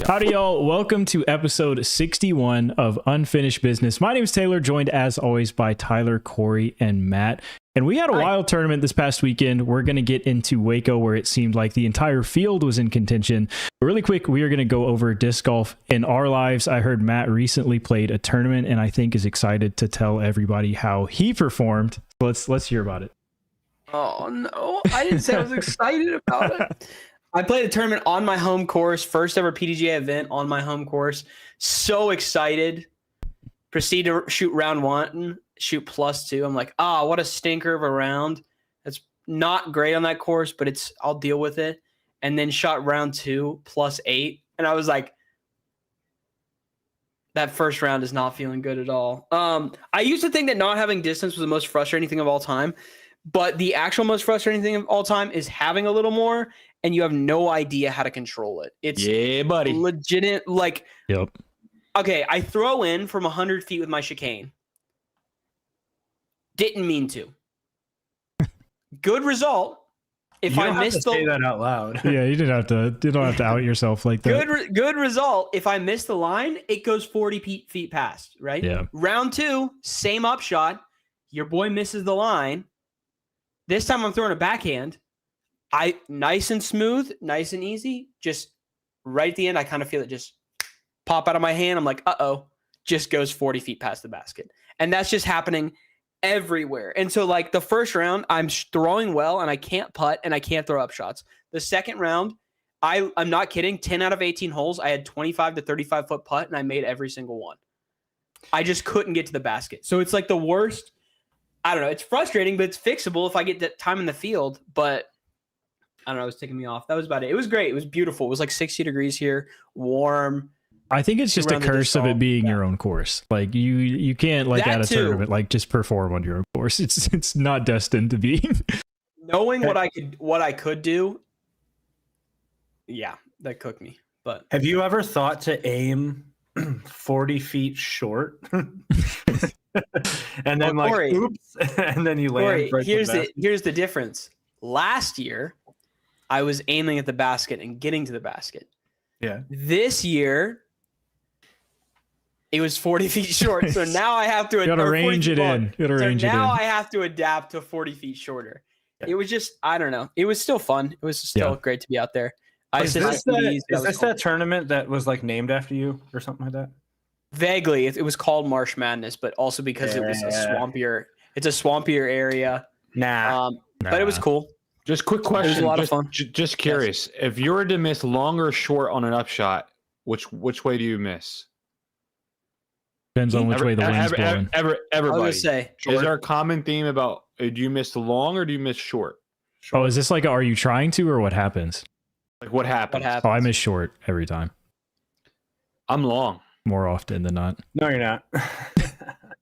Howdy, y'all. Welcome to episode 61 of Unfinished Business. My name is Taylor, joined as always by Tyler, Corey, and Matt. And we had a wild tournament this past weekend. We're going to get into WACO, where it seemed like the entire field was in contention. But really quick, we are going to go over disc golf in our lives. I heard Matt recently played a tournament and I think is excited to tell everybody how he performed. Let's hear about it. Oh, no. I didn't say I was excited about it. I played a tournament on my home course, first ever PDGA event on my home course. So excited. Proceed to shoot round one, shoot +2. I'm like, what a stinker of a round. That's not great on that course, but I'll deal with it. And then shot round 2 +8. And I was like, that first round is not feeling good at all. I used to think that not having distance was the most frustrating thing of all time. But the actual most frustrating thing of all time is having a little more, and you have no idea how to control it. It's buddy. Legit. Like, yep. Okay, I throw in from 100 feet with my chicane. Didn't mean to. Good result. If you I don't missed have to say that out loud. Yeah, you don't have to out yourself like that. Good result. If I miss the line, it goes 40 feet past, right? Yeah. Round 2, same upshot. Your boy misses the line. This time I'm throwing a backhand. Nice and smooth, nice and easy. Just right at the end, I kind of feel it just pop out of my hand. I'm like, just goes 40 feet past the basket. And that's just happening everywhere. And so like the first round, I'm throwing well and I can't putt and I can't throw up shots. The second round, I'm not kidding. 10 out of 18 holes, I had 25 to 35 foot putt and I made every single one. I just couldn't get to the basket. So it's like the worst. I don't know. It's frustrating, but it's fixable if I get that time in the field. But I don't know. It was taking me off. That was about it. It was great. It was beautiful. It was like 60 degrees here, warm. I think it's just a curse of it being your own course. Like you can't like at a tournament like just perform on your own course. It's not destined to be. Knowing what I could do, yeah, that cooked me. But have you ever thought to aim 40 feet short? And then Corey, oops, and then you land. Corey, here's the difference. Last year, I was aiming at the basket and getting to the basket. Yeah. This year, it was 40 feet short. So now I have to range it in. I have to adapt to 40 feet shorter. Yeah. It was just, I don't know. It was still fun. It was still great to be out there. Is this that tournament that was like named after you or something like that? Vaguely, it was called Marsh Madness, but also because it was a swampier. It's a swampier area. But it was cool. Just quick question. It was a lot of fun. Just curious, if you were to miss long or short on an upshot, which way do you miss? Depends on which way the wind's blowing. Everybody. I was gonna say, is there a common theme about do you miss long or do you miss short? Oh, is this like are you trying to or what happens? Like what happens? Oh, I miss short every time. I'm long. More often than not. No, you're not.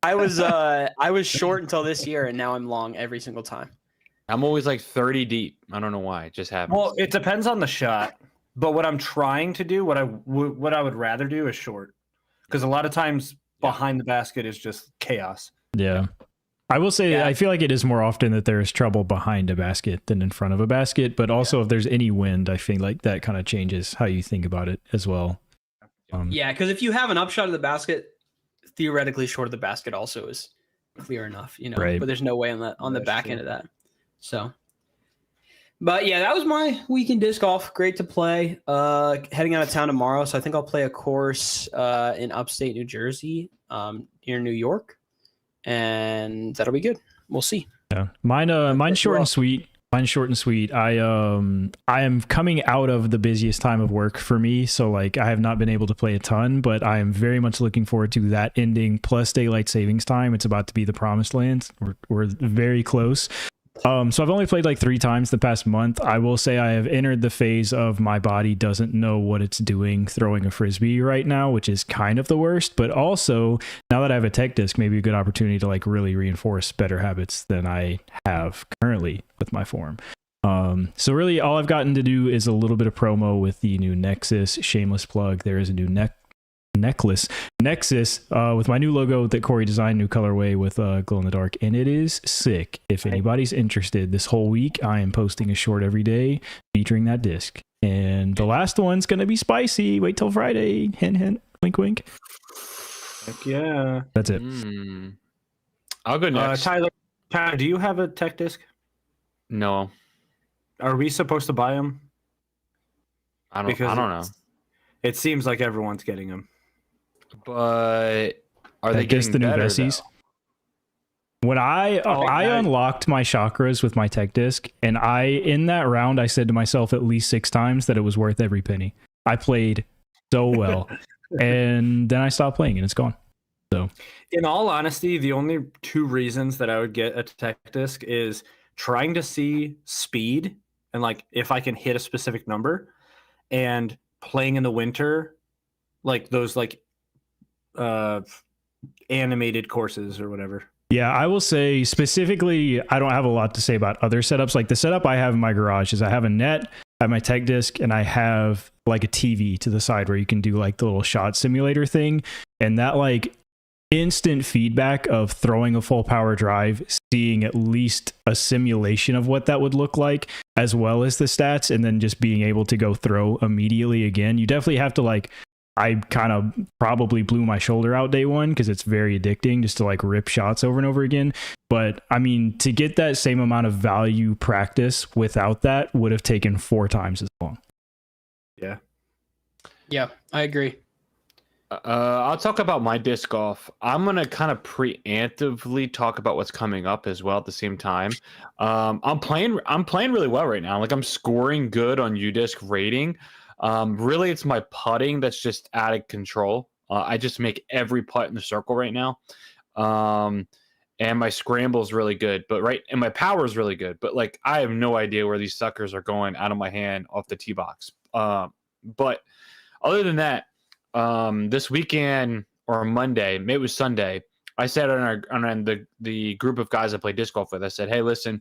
I was short until this year, and now I'm long every single time. I'm always like 30 deep. I don't know why. It just happens. Well, it depends on the shot. But what I'm trying to do, what I would rather do is short, because a lot of times behind the basket is just chaos. Yeah. I will say, I feel like it is more often that there is trouble behind a basket than in front of a basket. But also, if there's any wind, I think like that kind of changes how you think about it as well. Because if you have an upshot of the basket, theoretically short of the basket also is clear enough, Right. But there's no way on the back end of that. So, but yeah, that was my weekend disc golf. Great to play. Heading out of town tomorrow, so I think I'll play a course in upstate New Jersey, near New York, and that'll be good. We'll see. Yeah, mine's short and sweet. Mine's short and sweet. I am coming out of the busiest time of work for me, so like I have not been able to play a ton, but I am very much looking forward to that ending plus daylight savings time. It's about to be the promised land. We're very close. So I've only played like 3 times the past month. I will say I have entered the phase of my body doesn't know what it's doing throwing a frisbee right now, which is kind of the worst. But also now that I have a tech disc, maybe a good opportunity to like really reinforce better habits than I have currently with my form. So really all I've gotten to do is a little bit of promo with the new Nexus. Shameless plug. There is a new necklace Nexus with my new logo that Corey designed, new colorway with glow in the dark, and it is sick. If anybody's interested, this whole week I am posting a short every day featuring that disc, And the last one's going to be spicy. Wait till Friday. Hint, hint. Wink, wink. Heck yeah. That's it. I'll go next. Tyler, do you have a tech disc? No, Are we supposed to buy them? I don't know. It seems like everyone's getting them. But are I they guess getting the new better, Vessies. though? When I unlocked my chakras with my tech disc, and in that round I said to myself at least 6 times that it was worth every penny. I played so well, and then I stopped playing, and it's gone. So, in all honesty, the only 2 reasons that I would get a tech disc is trying to see speed and like if I can hit a specific number, and playing in the winter, like those like animated courses or whatever. yeah, I will say specifically, I don't have a lot to say about other setups. Like the setup I have in my garage is I have a net, I have my tech disc, and I have like a TV to the side where you can do like the little shot simulator thing. And that like instant feedback of throwing a full power drive, seeing at least a simulation of what that would look like, as well as the stats, and then just being able to go throw immediately again. You definitely have to like, I kind of probably blew my shoulder out day one because it's very addicting just to like rip shots over and over again. But I mean, to get that same amount of value practice without that would have taken 4 times as long. Yeah. Yeah, I agree. I'll talk about my disc golf. I'm gonna kind of preemptively talk about what's coming up as well at the same time. I'm playing really well right now. Like I'm scoring good on UDisc rating. Really, it's my putting that's just out of control. I just make every putt in the circle right now. And my scramble is really good, and my power is really good. But like, I have no idea where these suckers are going out of my hand off the tee box. But other than that, this weekend or Monday, maybe it was Sunday, I said on the group of guys I play disc golf with, I said, hey, listen,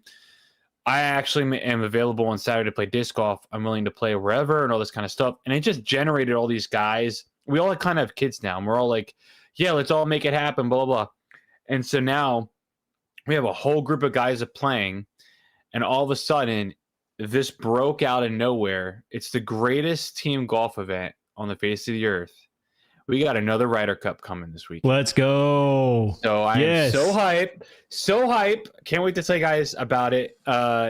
I actually am available on Saturday to play disc golf. I'm willing to play wherever and all this kind of stuff. And it just generated all these guys. We all kind of have kids now, and we're all like, yeah, let's all make it happen, blah, blah, blah. And so now we have a whole group of guys playing, and all of a sudden, this broke out of nowhere. It's the greatest team golf event on the face of the earth. We got another Ryder Cup coming this week. Let's go. So I am so hype. Can't wait to tell you guys about it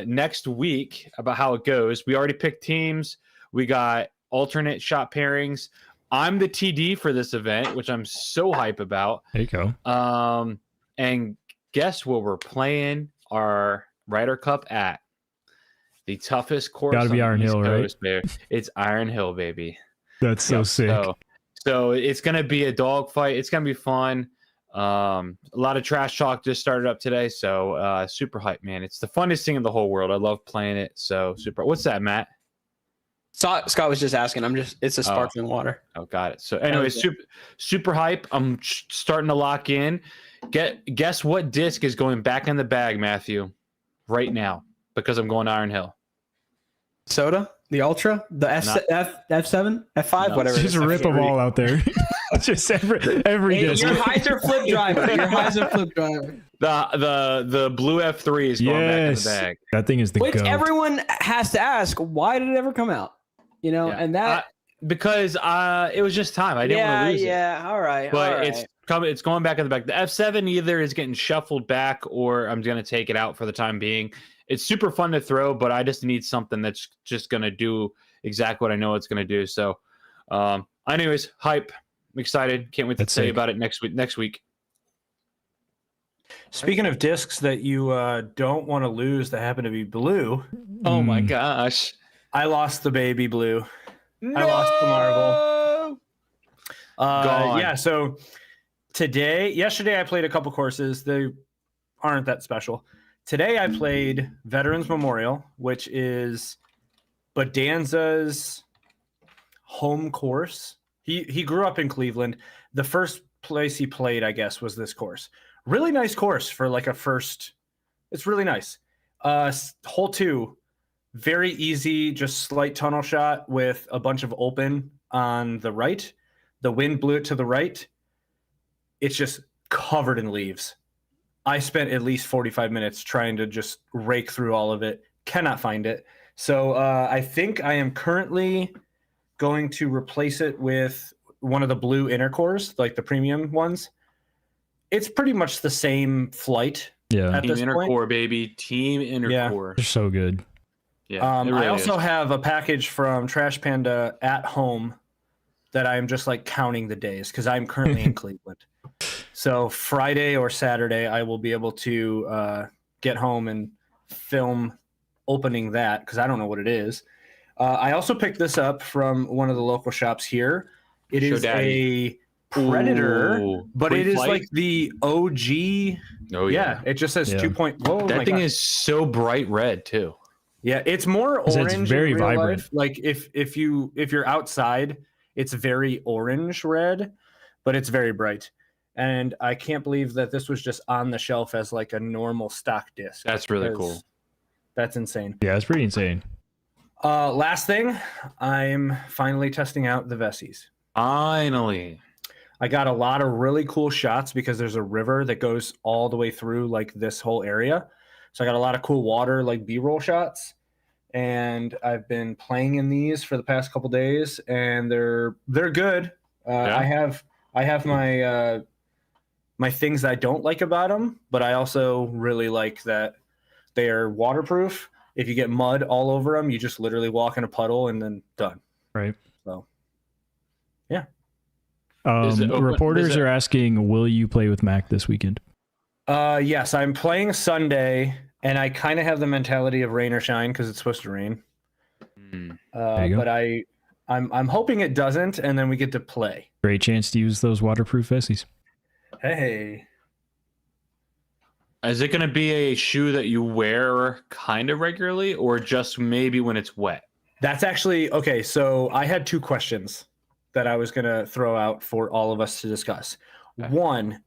next week, about how it goes. We already picked teams. We got alternate shot pairings. I'm the TD for this event, which I'm so hype about. There you go. And guess what we're playing our Ryder Cup at? The toughest course. Gotta be Iron Hill, right? It's Iron Hill, baby. That's so sick. So it's going to be a dogfight. It's going to be fun. A lot of trash talk just started up today. So super hype, man. It's the funnest thing in the whole world. I love playing it. So super. What's that, Matt? Scott was just asking. It's a sparkling water. Oh, got it. So anyway, super hype. I'm starting to lock in. Guess what disc is going back in the bag, Matthew, right now, because I'm going to Iron Hill. Soda? The Ultra? The F7? F5? No, whatever. Just rip them all out there. Just every Hey, disc. your Heiser flip driver. The blue F3 is going back in the bag. That thing is the Which goat. everyone has to ask, why did it ever come out? You know, Yeah. and that because it was just time. I didn't want to lose it. Yeah, all right. But it's going back in the back. The F7 either is getting shuffled back or I'm going to take it out for the time being. It's super fun to throw, but I just need something that's just going to do exactly what I know it's going to do. So, anyways, hype. I'm excited. Can't wait to tell you about it next week. Speaking of discs that you don't want to lose that happen to be blue. Oh my gosh. I lost the baby blue. No! I lost the marble. Gone. Yeah, so yesterday I played a couple courses. They aren't that special. Today I played Veterans Memorial, which is Badanza's home course. He grew up in Cleveland. The first place he played, I guess, was this course. Really nice course for like a first. It's really nice. Hole 2, very easy, just slight tunnel shot with a bunch of open on the right. The wind blew it to the right. It's just covered in leaves. I spent at least 45 minutes trying to just rake through all of it. Cannot find it. So I think I am currently going to replace it with one of the blue inner cores, like the premium ones. It's pretty much the same flight Yeah, at Team this point. Intercore, baby. Team Intercore. they're so good. Yeah. it I really also is. have a package from Trash Panda at home that I'm just like counting the days because I'm currently in Cleveland. So Friday or Saturday, I will be able to get home and film opening that because I don't know what it is. I also picked this up from one of the local shops here. It Show is Daddy. a Predator, Ooh, but it is pre-flight? like the OG. Oh Yeah, it just says Yeah. 2. Whoa, That my thing gosh. is so bright red too. Yeah, it's more It's orange very in real vibrant. life. Like if you're outside, it's very orange red, but it's very bright. And I can't believe that this was just on the shelf as like a normal stock disc. That's really because cool. That's insane. Yeah, it's pretty insane. Last thing, I'm finally testing out the Vessies. Finally. I got a lot of really cool shots because there's a river that goes all the way through like this whole area. So I got a lot of cool water, like B-roll shots. And I've been playing in these for the past couple days, and they're good. Yeah. I have my my things that I don't like about them, but I also really like that they are waterproof. If you get mud all over them, you just literally walk in a puddle and then done. Right. So, yeah. Is it open- Reporters is it- are asking, will you play with Mac this weekend? Yes, I'm playing Sunday, and I kind of have the mentality of rain or shine because it's supposed to rain. There you go. But I'm hoping it doesn't, and then we get to play. Great chance to use those waterproof Vessies. Hey. Is it going to be a shoe that you wear kind of regularly or just maybe when it's wet? That's actually okay. So I had 2 questions that I was going to throw out for all of us to discuss. Okay. One,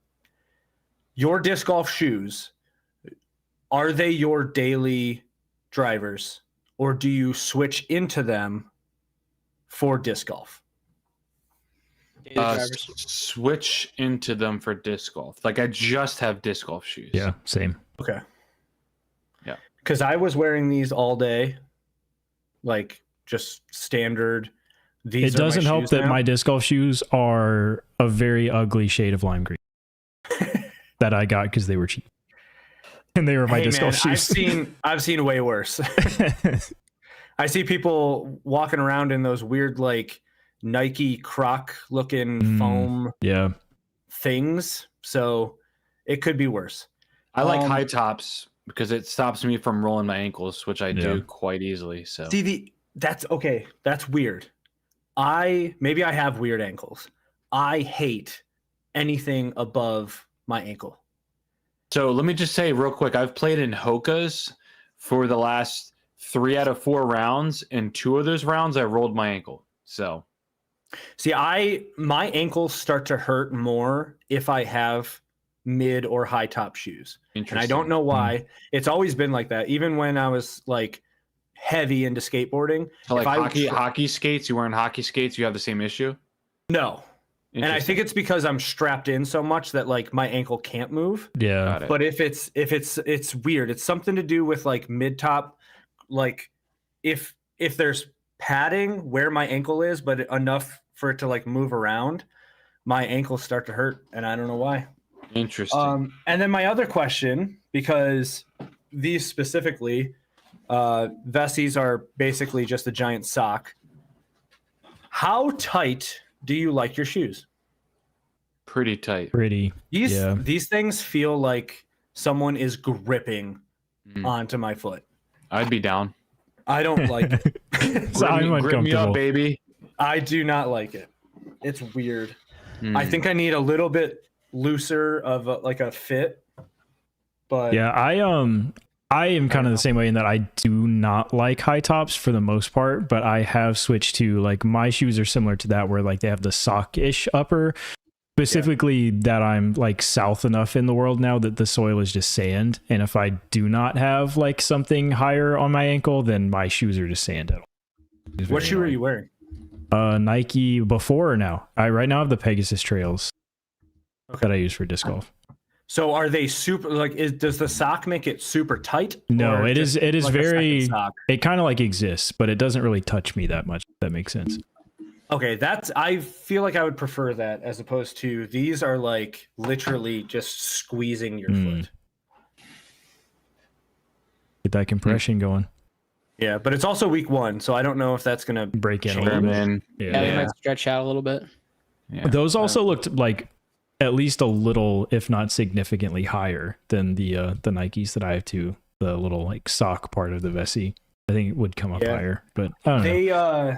your disc golf shoes, are they your daily drivers, or do you switch into them for disc golf? Switch into them for disc golf. Like I just have disc golf shoes. Yeah, same. Okay. Yeah. Because I was wearing these all day, like just standard. These It are my doesn't help shoes that now. my disc golf shoes are a very ugly shade of lime green that I got because they were cheap. And they were my Hey, disc man, golf shoes. I've seen way worse. I see people walking around in those weird like Nike Croc looking foam Yeah. things. So it could be worse. I like high tops because it stops me from rolling my ankles, which I do quite easily. So See that's okay. That's weird. Maybe I have weird ankles. I hate anything above my ankle. So let me just say real quick, I've played in Hoka's for the last 3 out of 4 rounds, and 2 of those rounds I rolled my ankle. So see, my ankles start to hurt more if I have mid or high top shoes. And I don't know why. It's always been like that. Even when I was like heavy into skateboarding. So like hockey skates, you wearing hockey skates, you have the same issue? No. And I think it's because I'm strapped in so much that like my ankle can't move. Yeah. But if it's weird. It's something to do with like mid top, like if there's padding where my ankle is, but enough for it to like move around, my ankles start to hurt, and I don't know why. Interesting. And then my other question, because these specifically, Vessies are basically just a giant sock. How tight do you like your shoes? Pretty tight. Pretty. These things feel like someone is gripping onto my foot. I'd be down. I don't like it. So I'm grip me up, uncomfortable. baby. I do not like it. It's weird. I think I need a little bit looser of like a fit. But Yeah, I am kind of the same way in that I do not like high tops for the most part, but I have switched to like my shoes are similar to that where like they have the sock-ish upper. Specifically that I'm like south enough in the world now that the soil is just sand, and if I do not have like something higher on my ankle, then my shoes are just sand. What shoe are you wearing? Nike before or now? I right now have the Pegasus Trails that I use for disc golf. So are they super like does the sock make it super tight? No, or it just is like a second very, sock? it kind of like exists, but it doesn't really touch me that much, if that makes sense. Okay, I feel like I would prefer that as opposed to these are like literally just squeezing your foot. Get that compression going. Yeah, but it's also week 1, so I don't know if that's gonna Break in a change. little bit. Man. Yeah, they Yeah. might stretch out a little bit. Yeah. Those also looked like at least a little, if not significantly higher than the Nikes that I have too. The little like sock part of the Vessi, I think it would come up higher, but I don't know.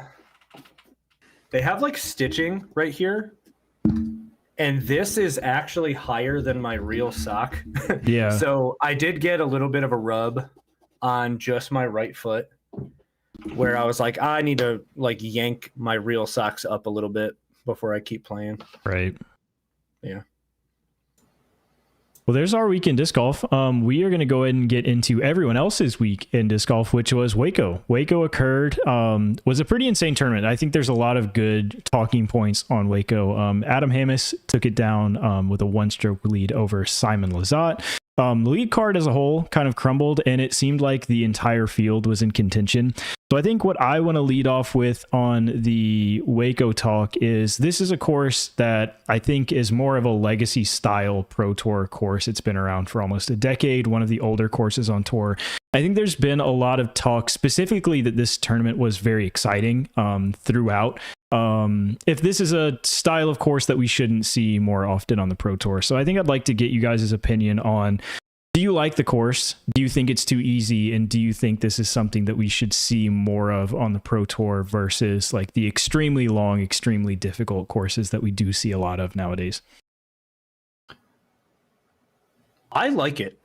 They have like stitching right here, and this is actually higher than my real sock. Yeah. So I did get a little bit of a rub on just my right foot, where I was like, I need to like yank my real socks up a little bit before I keep playing. Right. Yeah. Well, there's our week in disc golf. We are going to go ahead and get into everyone else's week in disc golf, which was WACO. WACO occurred, was a pretty insane tournament. I think there's a lot of good talking points on WACO. Adam Hammis took it down with a one-stroke lead over Simon Lizotte. The lead card as a whole kind of crumbled, and it seemed like the entire field was in contention. So I think what I want to lead off with on the WACO talk is this is a course that I think is more of a legacy style Pro Tour course. It's been around for almost a decade, one of the older courses on tour. I think there's been a lot of talk specifically that this tournament was very exciting throughout. If this is a style of course that we shouldn't see more often on the Pro Tour. So I think I'd like to get you guys' opinion on, do you like the course? Do you think it's too easy? And do you think this is something that we should see more of on the Pro Tour versus like the extremely long, extremely difficult courses that we do see a lot of nowadays? I like it.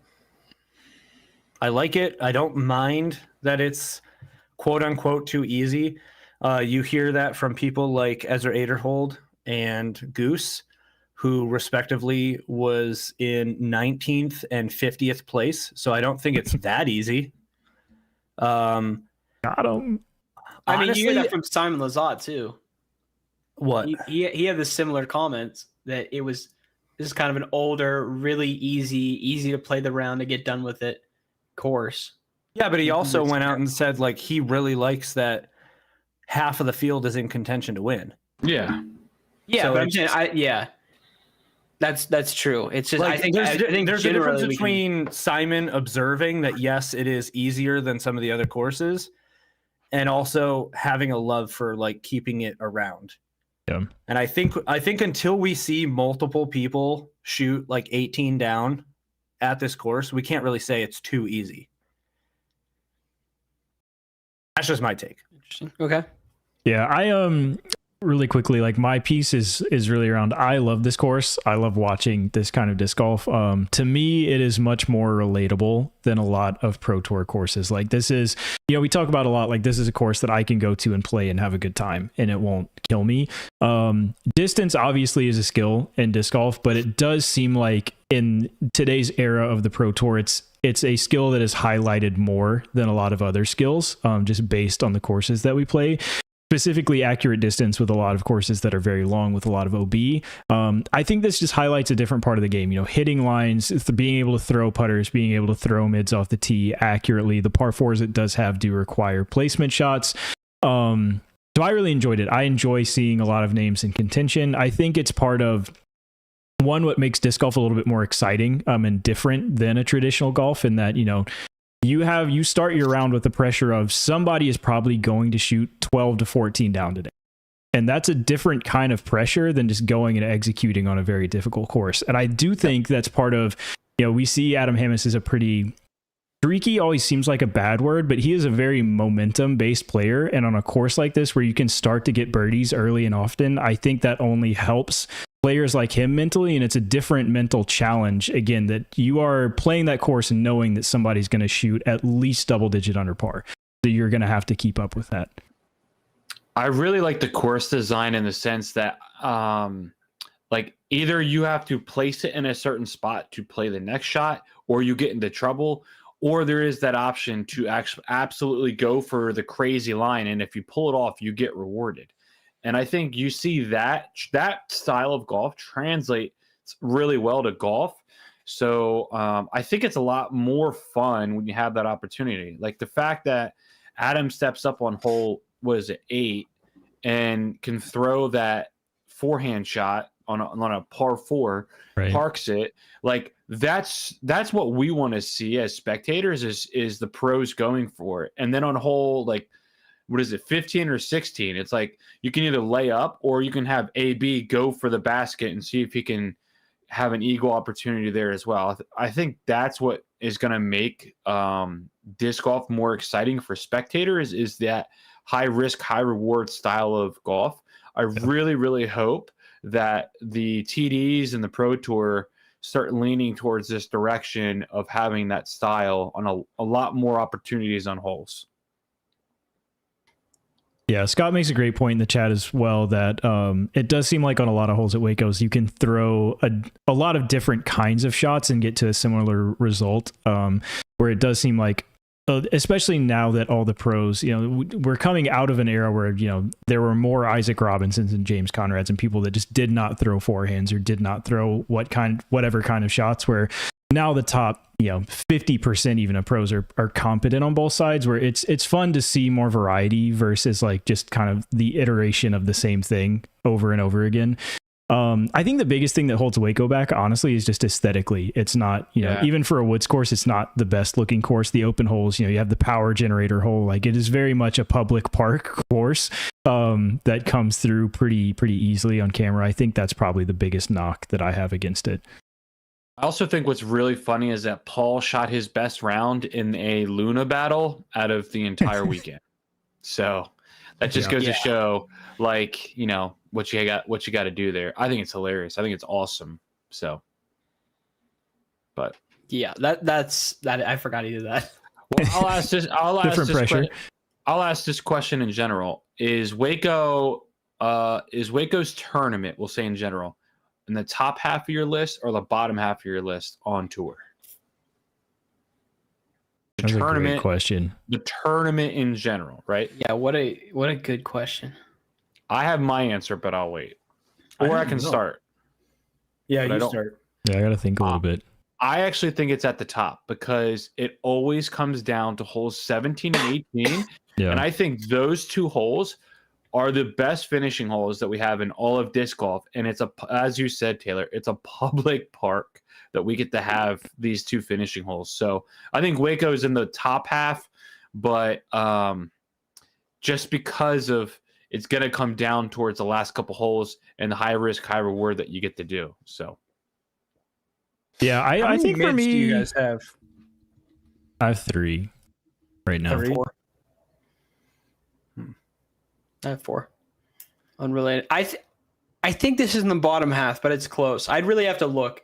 I don't mind that it's quote unquote too easy. You hear that from people like Ezra Aderhold and Goose, who respectively was in 19th and 50th place. So I don't think it's that easy. Got him. I mean, you hear Honestly, that from Simon Lizotte too. what? He had the similar comments that this is kind of an older, really easy to play the round to get done with it course. Yeah, but he also went out and said like he really likes that half of the field is in contention to win. Yeah. Yeah, So but I'm saying, that's true. It's just like, I think there's a difference we between Simon observing that yes, it is easier than some of the other courses, and also having a love for like keeping it around. Yeah. And I think until we see multiple people shoot like 18 down at this course, we can't really say it's too easy. That's just my take. Interesting. Okay. Yeah, I really quickly, like my piece is really around, I love this course. I love watching this kind of disc golf. To me, it is much more relatable than a lot of Pro Tour courses. Like this is, we talk about a lot, like this is a course that I can go to and play and have a good time and it won't kill me. Distance obviously is a skill in disc golf, but it does seem like in today's era of the Pro Tour, it's a skill that is highlighted more than a lot of other skills, just based on the courses that we play. Specifically accurate distance with a lot of courses that are very long with a lot of OB. I think this just highlights a different part of the game, hitting lines, being able to throw putters, being able to throw mids off the tee accurately. The par fours it does have do require placement shots. So I really enjoyed it. I enjoy seeing a lot of names in contention. I think it's part of what makes disc golf a little bit more exciting and different than a traditional golf in that, you start your round with the pressure of somebody is probably going to shoot 12 to 14 down today. And that's a different kind of pressure than just going and executing on a very difficult course. And I do think that's part of, we see Adam Hammis is a pretty streaky, always seems like a bad word, but he is a very momentum based player. And on a course like this where you can start to get birdies early and often, I think that only helps players like him mentally, and it's a different mental challenge again that you are playing that course and knowing that somebody's going to shoot at least double digit under par, so you're going to have to keep up with that. I really like the course design in the sense that like either you have to place it in a certain spot to play the next shot, or you get into trouble, or there is that option to absolutely go for the crazy line, and if you pull it off you get rewarded. And I think you see that style of golf translates really well to golf. So I think it's a lot more fun when you have that opportunity. Like the fact that Adam steps up on hole, what is it, 8, and can throw that forehand shot on a par 4, Right. parks it. Like that's what we want to see as spectators is the pros going for it. And then on hole, like, what is it, 15 or 16? It's like you can either lay up or you can have AB go for the basket and see if he can have an eagle opportunity there as well. I think that's what is going to make disc golf more exciting for spectators, is that high risk, high reward style of golf. I really, really hope that the TDs and the Pro Tour start leaning towards this direction of having that style on a lot more opportunities on holes. Yeah, Scott makes a great point in the chat as well that it does seem like on a lot of holes at WACOs, you can throw a lot of different kinds of shots and get to a similar result, where it does seem like, especially now that all the pros, we're coming out of an era where, there were more Isaac Robinsons and James Conrads and people that just did not throw forehands or did not throw whatever kind of shots, where now the top 50% even of pros are competent on both sides, where it's fun to see more variety versus like just kind of the iteration of the same thing over and over again. I think the biggest thing that holds WACO back, honestly, is just aesthetically. It's not, even for a woods course, it's not the best looking course. The open holes, you have the power generator hole. Like, it is very much a public park course that comes through pretty easily on camera. I think that's probably the biggest knock that I have against it. I also think what's really funny is that Paul shot his best round in a Luna battle out of the entire weekend. So that just goes to show, like, what you got to do there. I think it's hilarious. I think it's awesome. So, but yeah, that's I forgot he did that. Well, I'll ask this question in general: is WACO's tournament, we'll say in general, in the top half of your list or the bottom half of your list on tour? That's a great question. The tournament in general, right? Yeah, what a good question. I have my answer, but I'll wait. Or I can start. Yeah, you start. Yeah, I got to think a little bit. I actually think it's at the top because it always comes down to holes 17 and 18. Yeah. And I think those two holes are the best finishing holes that we have in all of disc golf. And it's as you said, Taylor, it's a public park that we get to have these two finishing holes. So I think WACO is in the top half, but just because of it's going to come down towards the last couple holes and the high risk, high reward that you get to do. So, yeah, I think for me, do you guys have? I have 3 right now. 4. I have 4. Unrelated. I think this is in the bottom half, but it's close. I'd really have to look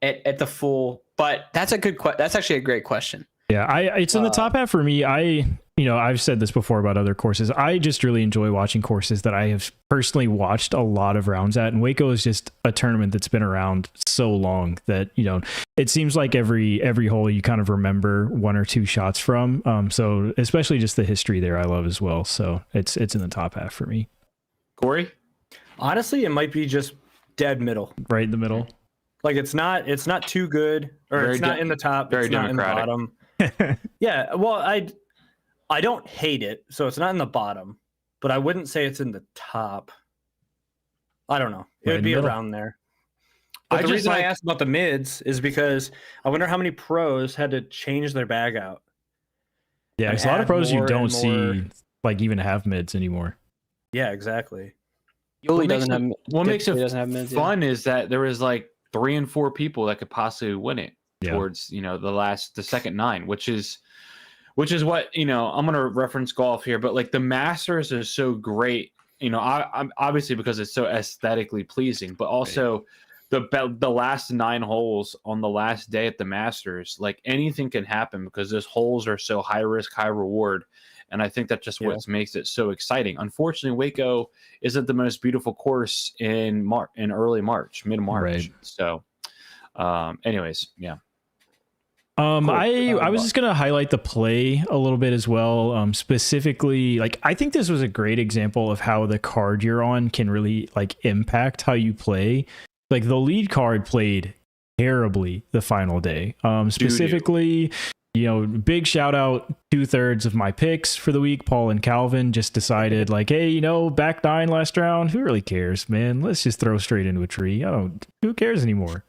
at the full. But that's a good that's actually a great question. Yeah, it's in the top half for me. I've said this before about other courses. I just really enjoy watching courses that I have personally watched a lot of rounds at. And WACO is just a tournament that's been around so long that, it seems like every hole you kind of remember 1 or 2 shots from. So especially just the history there, I love as well. So it's in the top half for me. Corey? Honestly, it might be just dead middle. Right in the middle. Like it's not too good, or it's not in the top. Very it's not democratic. In the bottom. Yeah, well, I don't hate it, so it's not in the bottom, but I wouldn't say it's in the top. I don't know. It would be around there. But the reason I asked about the mids is because I wonder how many pros had to change their bag out. Yeah, there's a lot of pros you don't see like even have mids anymore. Yeah, exactly. Yuli doesn't have. What makes it doesn't have mids, fun is that there is like 3 and 4 people that could possibly win it towards the second 9, which is what I'm gonna reference golf here, but like the Masters is so great, I'm obviously because it's so aesthetically pleasing, but also the last 9 holes on the last day at the Masters, like anything can happen because those holes are so high risk, high reward. And I think that's just what makes it so exciting. Unfortunately, WACO isn't the most beautiful course in early March, mid-March. Right. So, anyways, yeah. Cool. I was just gonna highlight the play a little bit as well. Specifically, like I think this was a great example of how the card you're on can really like impact how you play. Like the lead card played terribly the final day. Specifically, big shout out, 2/3 of my picks for the week, Paul and Calvin, just decided like, hey, back 9 last round. Who really cares, man? Let's just throw straight into a tree. Who cares anymore?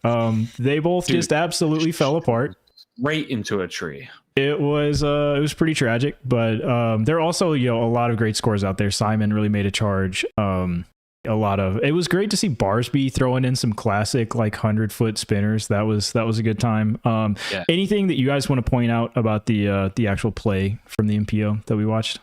They both just absolutely fell apart. Right into a tree. It was pretty tragic, but there are also a lot of great scores out there. Simon really made a charge. It was great to see Barsby throwing in some classic like 100-foot spinners. That was a good time. Anything that you guys want to point out about the actual play from the MPO that we watched?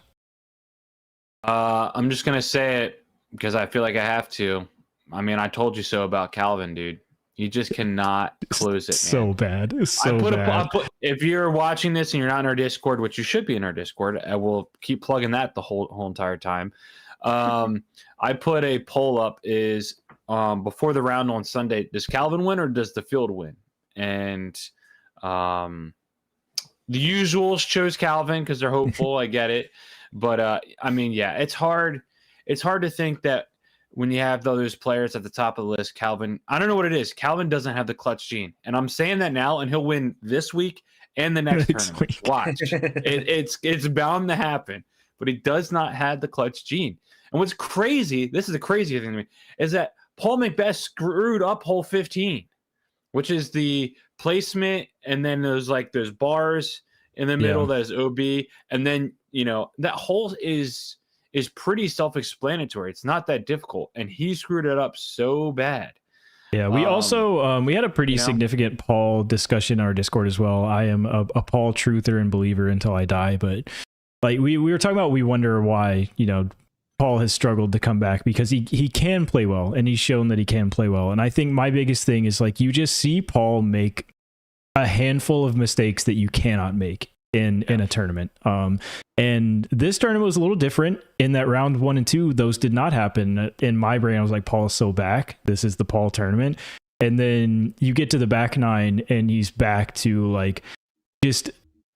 I'm just gonna say it because I feel like I have to. I mean, I told you so about Calvin, dude. You just cannot close it, man. So bad. It's so bad. If you're watching this and you're not in our Discord, which you should be in our Discord, I will keep plugging that the whole entire time. I put a poll up is before the round on Sunday, does Calvin win or does the field win? And the usuals chose Calvin because they're hopeful. I get it. But I mean, yeah, it's hard. It's hard to think that when you have those players at the top of the list, Calvin, I don't know what it is. Calvin doesn't have the clutch gene. And I'm saying that now, and he'll win this week and the next tournament. Watch. It's bound to happen. But he does not have the clutch gene. And what's crazy, this is the crazy thing to me, is that Paul McBeth screwed up hole 15, which is the placement, and then there's those bars in the middle that is OB. And then, that hole is pretty self-explanatory. It's not that difficult. And he screwed it up so bad. Yeah, we also we had a pretty significant Paul discussion in our Discord as well. I am a Paul truther and believer until I die, but we were talking about, we wonder why, Paul has struggled to come back, because he can play well, and he's shown that he can play well. And I think my biggest thing is you just see Paul make a handful of mistakes that you cannot make in a tournament. And this tournament was a little different in that round 1 and 2, those did not happen. In my brain, I was like, Paul is so back. This is the Paul tournament. And then you get to the back 9 and he's back to just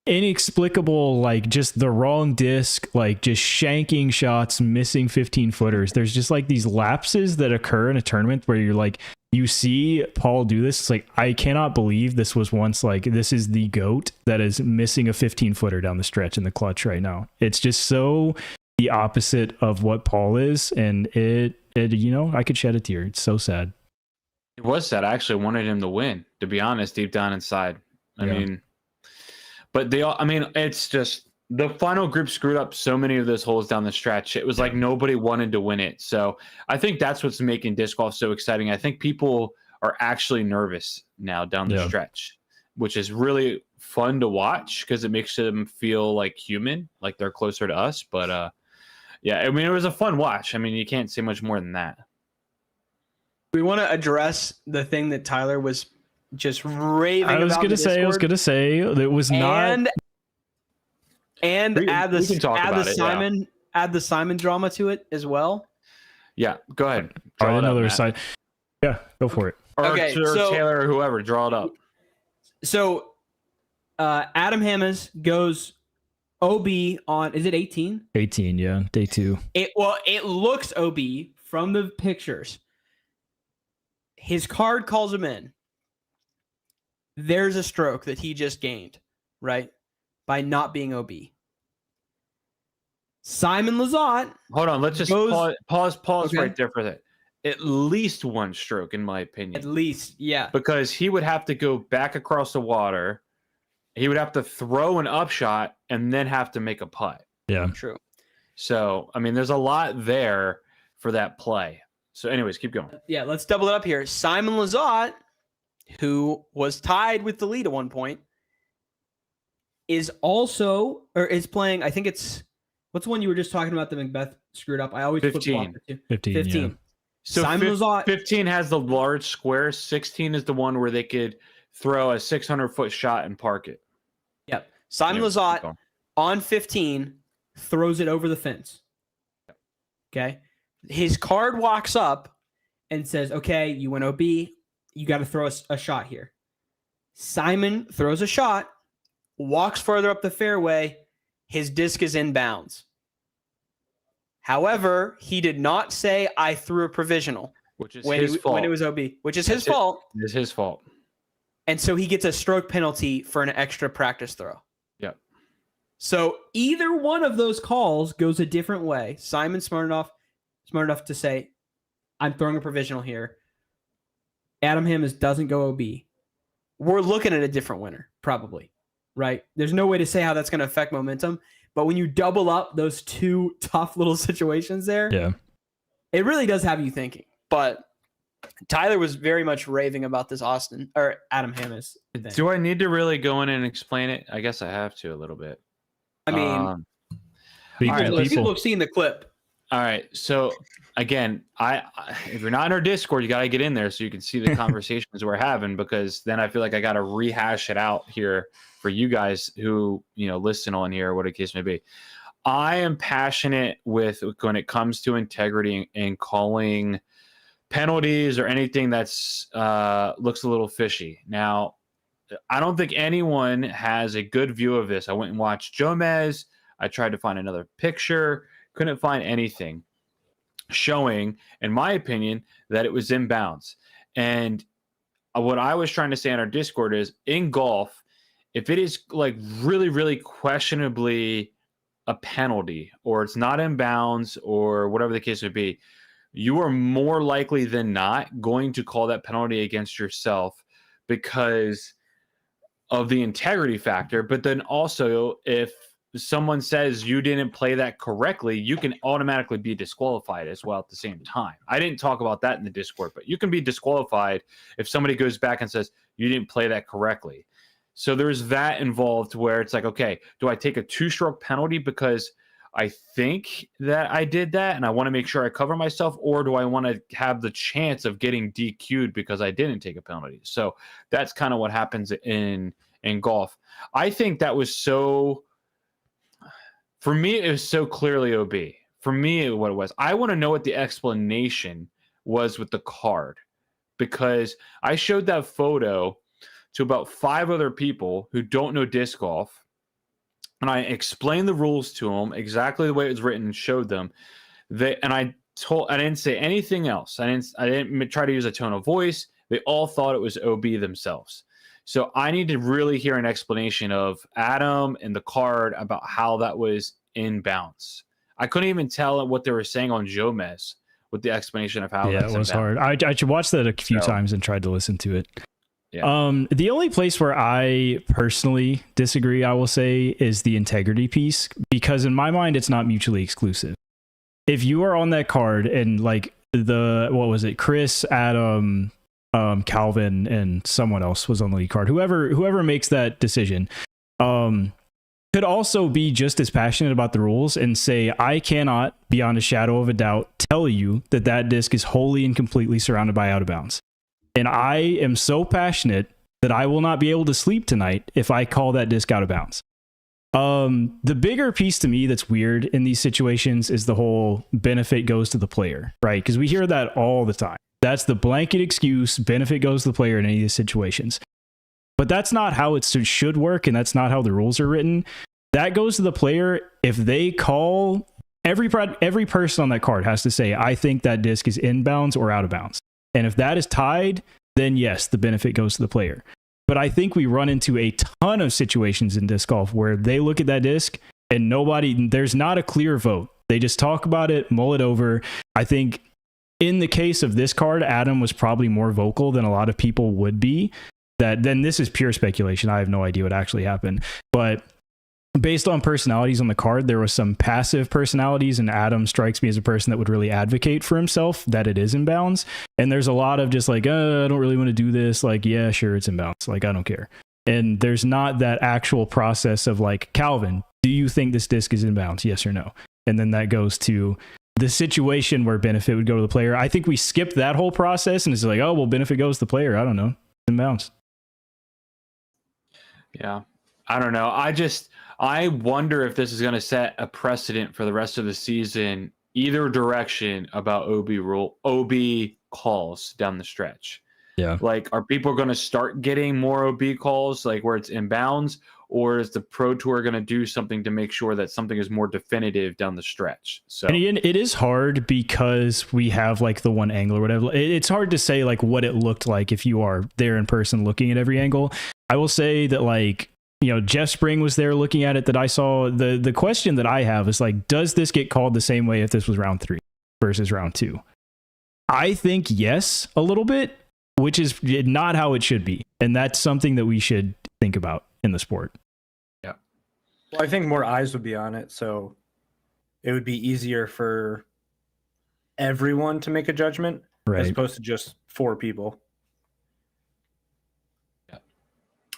inexplicable, just the wrong disc, just shanking shots, missing 15 footers. There's just these lapses that occur in a tournament where you're you see Paul do this. It's I cannot believe this was once this is the GOAT that is missing a 15 footer down the stretch in the clutch right now. It's just so the opposite of what Paul is. And it I could shed a tear. It's so sad. It was sad. I actually wanted him to win, to be honest, deep down inside. I mean, but it's just the final group screwed up so many of those holes down the stretch. It was nobody wanted to win it. So I think that's what's making disc golf so exciting. I think people are actually nervous now down the stretch, which is really fun to watch because it makes them feel human, they're closer to us. But it was a fun watch. I mean, you can't say much more than that. We want to address the thing that Tyler was just raving about. I was gonna say it was not. And add the Simon drama to it as well. Yeah, go ahead. Draw another side. Yeah, go for it. Or Taylor or whoever, draw it up. So Adam Hammes goes OB on, is it 18? 18, yeah, day 2. It looks OB from the pictures. His card calls him in. There's a stroke that he just gained, right? By not being OB. Simon Lizotte. Hold on, let's just pause right there for that. At least one stroke, in my opinion. At least, yeah. Because he would have to go back across the water. He would have to throw an upshot and then have to make a putt. Yeah. True. So, there's a lot there for that play. So, anyways, keep going. Yeah, let's double it up here. Simon Lizotte, who was tied with the lead at one point, is playing, I think it's, what's the one you were just talking about that McBeth screwed up? I always 15. 15. Yeah. So Simon Lizotte, 15 has the large square. 16 is the one where they could throw a 600-foot shot and park it. Yep. Simon Lizotte on 15 throws it over the fence. Okay. His card walks up and says, okay, you went OB. You got to throw a shot here. Simon throws a shot, walks further up the fairway. His disc is in bounds. However, he did not say, I threw a provisional. Which is his fault. When it was OB, which is his fault. It is his fault. And so he gets a stroke penalty for an extra practice throw. Yep. So either one of those calls goes a different way. Simon's smart enough to say, I'm throwing a provisional here. Adam Hammonds doesn't go OB. We're looking at a different winner, probably, right? There's no way to say how that's going to affect momentum. But when you double up those two tough little situations there, Yeah. it really does have you thinking. But Tyler was very much raving about this Adam Hammonds thing. Do I need to really go in and explain it? I guess I have to a little bit. I mean, people have seen the clip. All right. So again, I if you're not in our Discord, you got to get in there so you can see the conversations we're having, because then I feel like I got to rehash it out here for you guys who, listen on here, what the case may be. I am passionate with when it comes to integrity and calling penalties or anything that's looks a little fishy. Now, I don't think anyone has a good view of this. I went and watched Jomez. I tried to find another picture, couldn't find anything showing, in my opinion, that it was inbounds. And what I was trying to say on our Discord is, in golf, if it is like really, really questionably a penalty, or it's not inbounds, or whatever the case would be, you are more likely than not going to call that penalty against yourself because of the integrity factor. But then also, if someone says you didn't play that correctly, you can automatically be disqualified as well at the same time. I didn't talk about that in the Discord, but you can be disqualified if somebody goes back and says you didn't play that correctly. So there's that involved where it's like, okay, do I take a 2-stroke penalty because I think that I did that and I want to make sure I cover myself, or do I want to have the chance of getting DQ'd because I didn't take a penalty? So that's kind of what happens in golf. I think that was for me, it was so clearly OB. For me, what it was, I want to know what the explanation was with the card, because I showed that photo to about 5 other people who don't know disc golf. And I explained the rules to them exactly the way it was written and showed them. I didn't say anything else. I didn't try to use a tone of voice. They all thought it was OB themselves. So I need to really hear an explanation of Adam and the card about how that was inbounds. I couldn't even tell what they were saying on Jomez with the explanation of how. Yeah, it was hard. I watched that a few times and tried to listen to it. Yeah. The only place where I personally disagree, I will say, is the integrity piece, because in my mind, it's not mutually exclusive. If you are on that card and like Chris, Adam, Calvin, and someone else was on the lead card, whoever makes that decision, could also be just as passionate about the rules and say, I cannot, beyond a shadow of a doubt, tell you that disc is wholly and completely surrounded by out of bounds. And I am so passionate that I will not be able to sleep tonight if I call that disc out of bounds. The bigger piece to me that's weird in these situations is the whole benefit goes to the player, right? Because we hear that all the time. That's the blanket excuse, benefit goes to the player in any of these situations. But that's not how it should work, and that's not how the rules are written. That goes to the player if they call, every person on that card has to say, I think that disc is inbounds or out of bounds. And if that is tied, then yes, the benefit goes to the player. But I think we run into a ton of situations in disc golf where they look at that disc and there's not a clear vote. They just talk about it, mull it over. I think in the case of this card, Adam was probably more vocal than a lot of people would be. Then this is pure speculation. I have no idea what actually happened. But based on personalities on the card, there was some passive personalities, and Adam strikes me as a person that would really advocate for himself that it is inbounds. And there's a lot of just like, I don't really want to do this. Like, yeah, sure, it's inbounds. Like, I don't care. And there's not that actual process of like, Calvin, do you think this disc is inbounds? Yes or no? And then that goes to the situation where benefit would go to the player. I think we skipped that whole process and it's like, oh, well, benefit goes to the player. I don't know. Inbounds. Yeah. I don't know. I wonder if this is going to set a precedent for the rest of the season, either direction, about OB calls down the stretch. Yeah. Like, are people going to start getting more OB calls, like where it's inbounds, or is the Pro Tour going to do something to make sure that something is more definitive down the stretch? So And again, it is hard because we have like the one angle or whatever. It's hard to say like what it looked like if you are there in person looking at every angle. I will say that like, Jeff Spring was there looking at it that I saw. The question that I have is like, does this get called the same way if this was round 3 versus round 2? I think yes, a little bit, which is not how it should be. And that's something that we should think about in the sport. Yeah. Well, I think more eyes would be on it. So it would be easier for everyone to make a judgment as opposed to just 4 people. Yeah.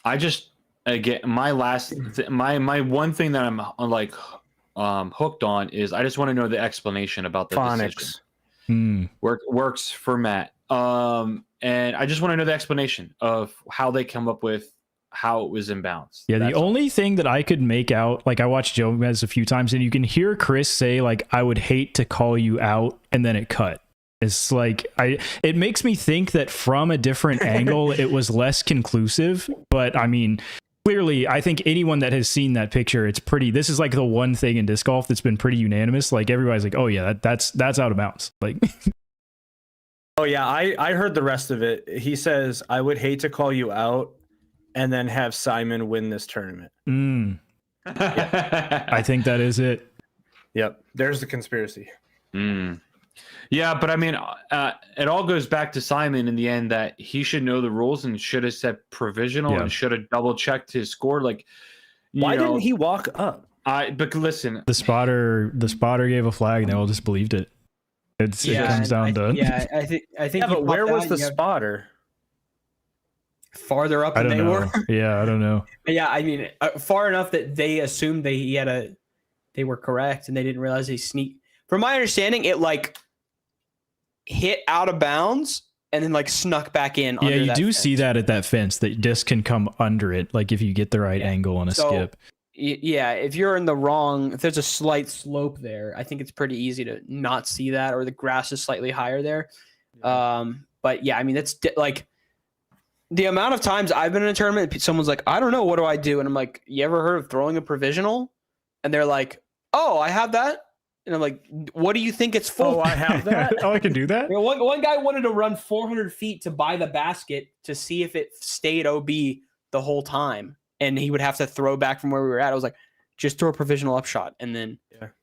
I just, again, my one thing that I'm like hooked on is I just want to know the explanation about the phonics. Decision. Works for Matt. And I just want to know the explanation of how they come up with how it was imbalanced. Yeah, the only thing that I could make out, like I watched Joe Gomez a few times, and you can hear Chris say, like, I would hate to call you out, and then it cut. It's like, it makes me think that from a different angle, it was less conclusive. But I mean, clearly, I think anyone that has seen that picture, this is like the one thing in disc golf that's been pretty unanimous. Like everybody's like, oh yeah, that's out of bounds. Like, oh yeah, I heard the rest of it. He says, I would hate to call you out and then have Simon win this tournament. I think that is it. Yep. There's the conspiracy. Yeah, but I mean, it all goes back to Simon in the end that he should know the rules and should have set provisional and should have double checked his score. Like, why didn't he walk up? But listen, the spotter gave a flag and they all just believed it. It comes down to I think. Yeah, but where was the spotter? Farther up than they were. Yeah, I don't know. Yeah, I mean, far enough that they assumed they were correct and they didn't realize they sneaked. From my understanding, it like hit out of bounds and then like snuck back in. Yeah, you do see that at that fence. That disc can come under it, like if you get the right angle on a skip. Yeah, if you're in the wrong, if there's a slight slope there, I think it's pretty easy to not see that, or the grass is slightly higher there. But yeah, I mean, that's like the amount of times I've been in a tournament, someone's like, I don't know, what do I do? And I'm like, you ever heard of throwing a provisional? And they're like, oh, I have that. And I'm like, what do you think it's for? Oh, I have that. Oh, I can do that. You know, one guy wanted to run 400 feet to buy the basket to see if it stayed OB the whole time. And he would have to throw back from where we were at. I was like, just throw a provisional upshot. And then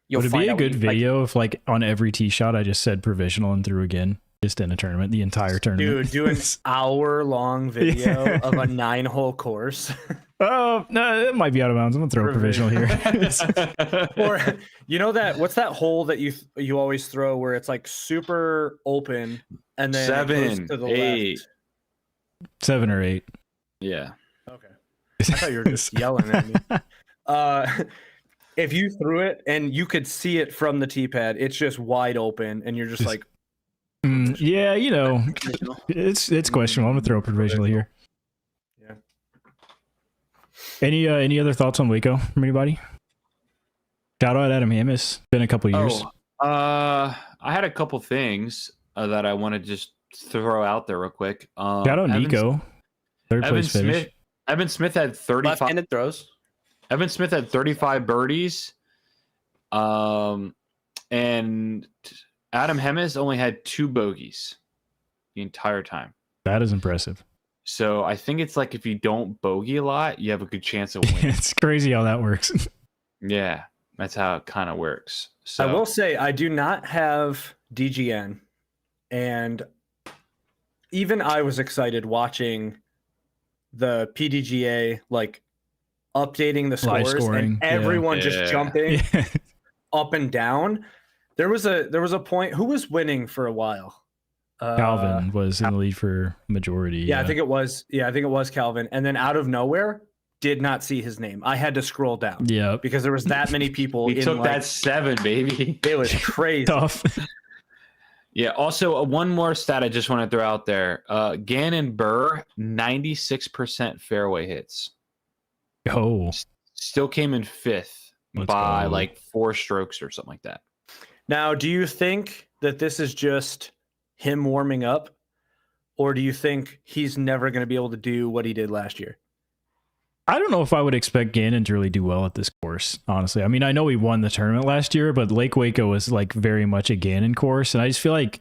you'll Would it find be a out good video if like on every tee shot, I just said provisional and threw again, just in a tournament, the entire tournament. Dude, do an hour-long video of a 9-hole course. Oh, no, it might be out of bounds. I'm going to throw a provisional here. Or, you know that, what's that hole that you always throw where it's like super open and then 7, it goes to the 8. left? 7 or 8. Yeah. Okay. I thought you were just yelling at me. If you threw it and you could see it from the tee pad, it's just wide open and you're just like... Yeah, you know, it's questionable. I'm going to throw a provisional here. Yeah. Any other thoughts on WACO from anybody? Shout out Adam Hammis. Been a couple years. I had a couple things that I want to just throw out there real quick. Shout out Nico. Third place finish. Evan Smith had 35 left-handed throws. Evan Smith had 35 birdies. And Adam Hammis only had 2 bogeys the entire time. That is impressive. So I think it's like if you don't bogey a lot, you have a good chance of winning. It's crazy how that works. Yeah, that's how it kind of works. So I will say I do not have DGN, and even I was excited watching the PDGA like updating the Live scores scoring, and everyone just jumping up and down. There was a point. Who was winning for a while? Calvin was in the lead for majority. Yeah, I think it was. Yeah, I think it was Calvin. And then out of nowhere, did not see his name. I had to scroll down. Yeah, because there was that many people. He took that 7, baby. It was crazy. Tough. Yeah. Also, one more stat I just want to throw out there. Gannon Burr, 96% fairway hits. Oh, Still came in 5th by like 4 strokes or something like that. Now, do you think that this is just him warming up, or do you think he's never going to be able to do what he did last year? I don't know if I would expect Gannon to really do well at this course, honestly. I mean, I know he won the tournament last year, but Lake Waco was like very much a Gannon course. And I just feel like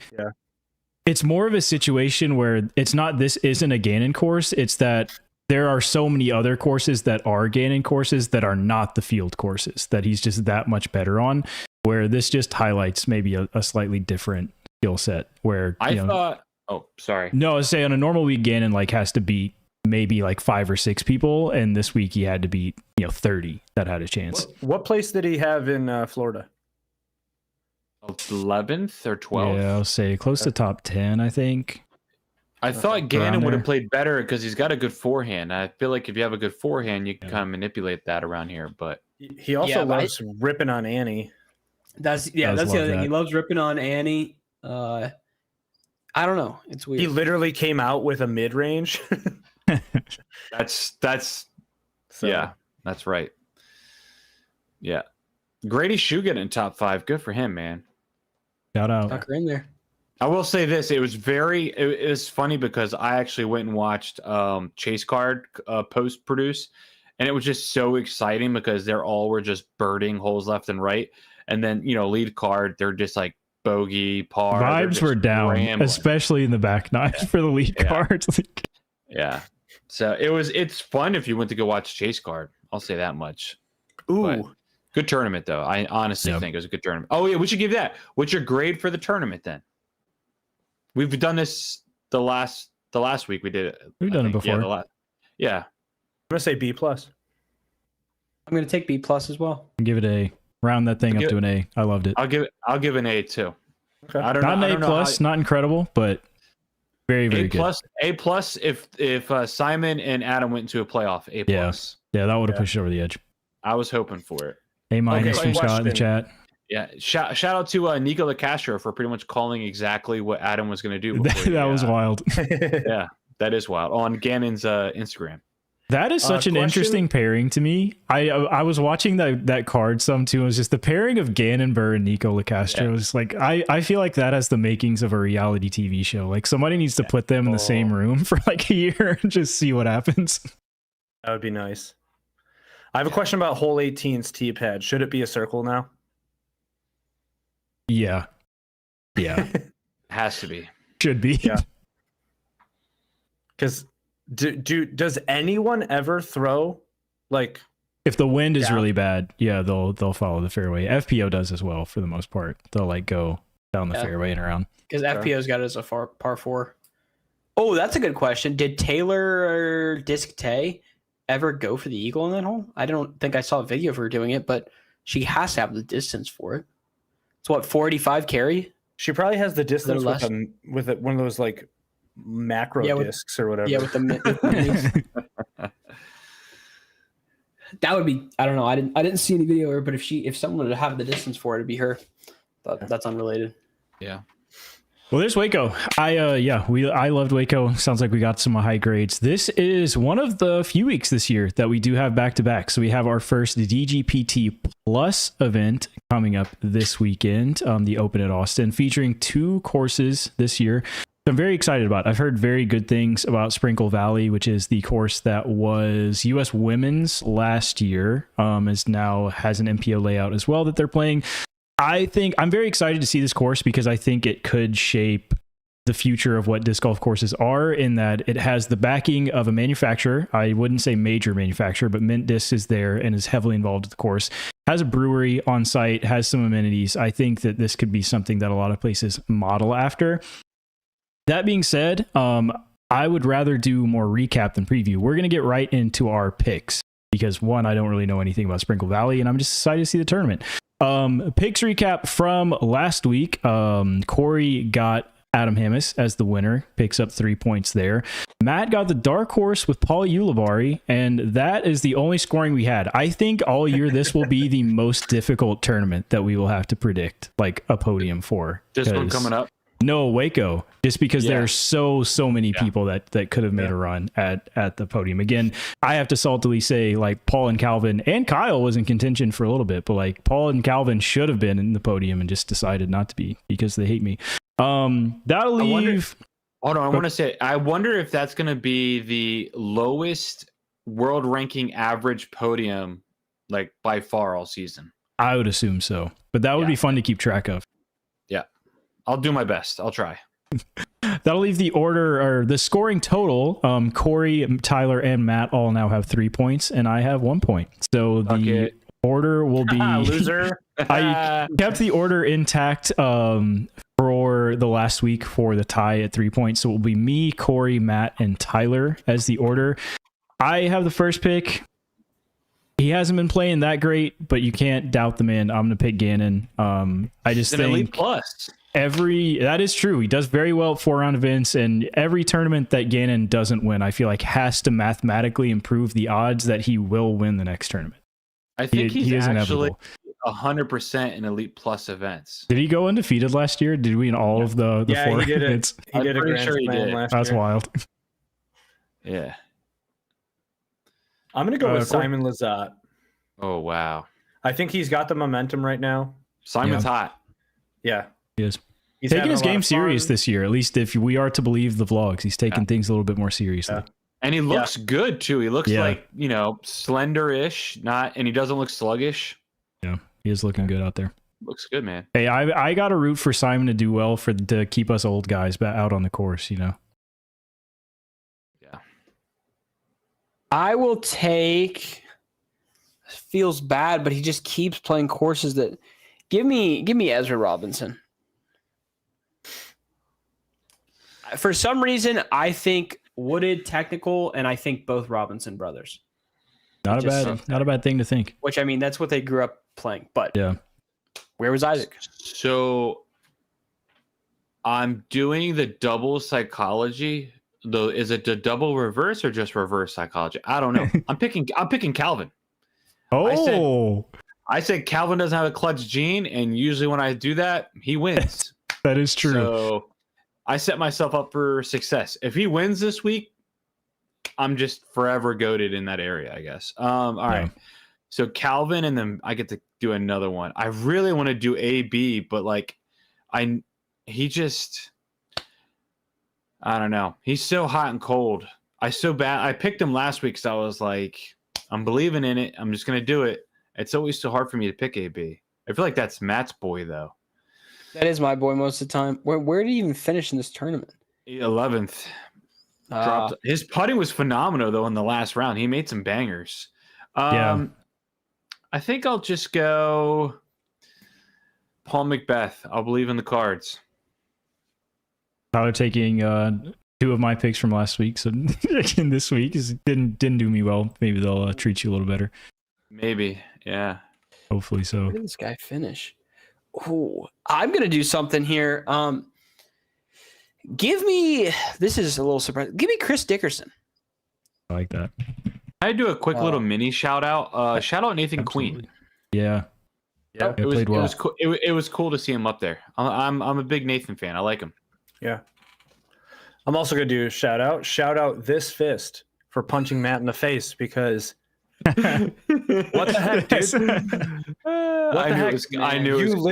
it's more of a situation where it's not, this isn't a Gannon course. It's that there are so many other courses that are Gannon courses that are not the field courses that he's just that much better on, where this just highlights maybe a slightly different skill set where I thought, oh, sorry. No, I was saying on a normal week, Gannon like has to beat maybe like 5 or 6 people, and this week he had to beat 30 that had a chance. What place did he have in Florida? 11th or 12th? Yeah, I'll say close to top 10, I think. I thought Gannon Around would have there. played better because he's got a good forehand. I feel like if you have a good forehand, you can kind of manipulate that around here. But He also loves ripping on Annie. That's the other thing. He loves ripping on Annie. I don't know. It's weird. He literally came out with a mid range. that's So, yeah, that's right. Yeah, Grady Shugan in top 5. Good for him, man. Shout out. Tucker in there. I will say this: it was funny because I actually went and watched Chase Card post produce, and it was just so exciting because they're all were just birding holes left and right, and then lead card they're just like bogey par. Vibes were down, rambling. especially in the back nine for the lead cards. Yeah, so it's fun if you went to go watch Chase Card. I'll say that much. Ooh. But good tournament though. I honestly think it was a good tournament. Oh yeah, we should give that. What's your grade for the tournament then? We've done this the last week. We did it. We've done it before. Yeah. I'm gonna say B+. I'm gonna take B+ as well. Give it a round that thing up to an A. I loved it. I'll give an A too. Okay. I don't not know. an A plus, not incredible, but very, very good. A plus if Simon and Adam went into a playoff. A plus. Yeah, that would have pushed over the edge. I was hoping for it. A minus from Scott in the chat. Yeah, shout out to Nico LaCastro for pretty much calling exactly what Adam was going to do. That was wild. Yeah, that is wild. On Gannon's Instagram. That is such an interesting pairing to me. I was watching that card some too. It was just the pairing of Gannon Burr and Nico LaCastro. Yeah. Is like I feel like that has the makings of a reality TV show. Like somebody needs to put them in the same room for like a year and just see what happens. That would be nice. I have a question about hole 18's tee pad. Should it be a circle now? Yeah. Has to be. Should be. Yeah. Because does anyone ever throw like if the wind is really bad? Yeah, they'll follow the fairway. FPO does as well for the most part. They'll like go down the fairway and around. Because FPO's got it as a par 4. Oh, that's a good question. Did Taylor Disc Tay ever go for the eagle in that hole? I don't think I saw a video of her doing it, but she has to have the distance for it. It's what, 485 carry? She probably has the distance with one of those like macro discs or whatever. Yeah, with the that would be. I don't know. I didn't see any video of her, but if someone would have the distance for it, it'd be her. But that's unrelated. Yeah. Well, there's Waco. I loved Waco. Sounds like we got some high grades. This is one of the few weeks this year that we do have back to back. So we have our first DGPT Plus event coming up this weekend, the Open at Austin, featuring 2 courses this year. I'm very excited about. I've heard very good things about Sprinkle Valley, which is the course that was U.S. Women's last year. Is now has an MPO layout as well that they're playing. I think I'm very excited to see this course because I think it could shape the future of what disc golf courses are, in that it has the backing of a manufacturer. I wouldn't say major manufacturer, but Mint Disc is there and is heavily involved with the course. Has a brewery on site, has some amenities. I think that this could be something that a lot of places model after. That being said, I would rather do more recap than preview. We're going to get right into our picks because, one, I don't really know anything about Sprinkle Valley, and I'm just excited to see the tournament. Picks recap from last week. Corey got Adam Hammis as the winner, picks up 3 points there. Matt got the dark horse with Paul Ulibarri, and that is the only scoring we had. I think all year this will be the most difficult tournament that we will have to predict, like a podium for. This one coming up? No, Waco, just because there are so many people that could have made a run at the podium. Again, I have to saltily say, like, Paul and Calvin and Kyle was in contention for a little bit, but like Paul and Calvin should have been in the podium and just decided not to be because they hate me. That'll leave. Hold on, I want to say, I wonder if that's going to be the lowest world ranking average podium, like by far all season. I would assume so, but that would be fun to keep track of. Yeah, I'll do my best. I'll try. That'll leave the order or the scoring total. Corey, Tyler, and Matt all now have 3 points, and I have 1 point. So the order will be loser. I kept the order intact for the last week for the tie at 3 points. So it will be me, Corey, Matt, and Tyler as the order. I have the first pick. He hasn't been playing that great, but you can't doubt the man. I'm going to pick Gannon. I just think Elite Plus. that is true. He does very well at 4-round events, and every tournament that Gannon doesn't win, I feel like has to mathematically improve the odds that he will win the next tournament. I think he he's is actually inevitable. 100% in Elite Plus events. Did he go undefeated last year? Did we in all of the four he did it. events? He did a pretty grand sure he slam did. last That's year. wild. Yeah. I'm gonna go with Cor- Simon Lizotte. Oh wow. I think he's got the momentum right now. Simon's hot. Yeah, He is he's taking having his a lot game of serious fun. this year. At least if we are to believe the vlogs, he's taking things a little bit more seriously. Yeah. And he looks good too. He looks Yeah. like, slender-ish, and he doesn't look sluggish. Yeah, he is looking good out there. Looks good, man. Hey, I got to root for Simon to do well to keep us old guys out on the course. Yeah. I will take. Feels bad, but he just keeps playing courses that. Give me Ezra Robinson. For some reason, I think wooded, technical, and I think both Robinson brothers. Not a bad thing to think. Which, I mean, that's what they grew up playing. But Yeah. where was Isaac? So I'm doing the double psychology. Though, is it the double reverse or just reverse psychology? I don't know. I'm picking Calvin. Oh, I said Calvin doesn't have a clutch gene, and usually when I do that, he wins. that is true. So I set myself up for success. If he wins this week, I'm just forever goated in that area, I guess. All right. So Calvin, and then I get to do another one. I really want to do AB, but I don't know. He's so hot and cold. I picked him last week because I was like, I'm believing in it. I'm just gonna do it. It's always so hard for me to pick AB. I feel like that's Matt's boy though. That is my boy most of the time. Where did he even finish in this tournament? 11th. Dropped. His putting was phenomenal though in the last round. He made some bangers. Yeah. I think I'll just go Paul Macbeth. I'll believe in the cards. Tyler taking 2 of my picks from last week, so in this week didn't do me well. Maybe they'll treat you a little better. Maybe, yeah. Hopefully so. Where did this guy finish? Oh, I'm gonna do something here. Give me. This is a little surprising. Give me Chris Dickerson. I like that. I do a quick little mini shout out. Shout out Nathan Absolutely. Queen. Yeah. Yeah, It played well. It was cool. It was cool to see him up there. I'm a big Nathan fan. I like him. Yeah. I'm also gonna do a shout out. Shout out this fist for punching Matt in the face because what the heck, dude? What the heck? I knew You it was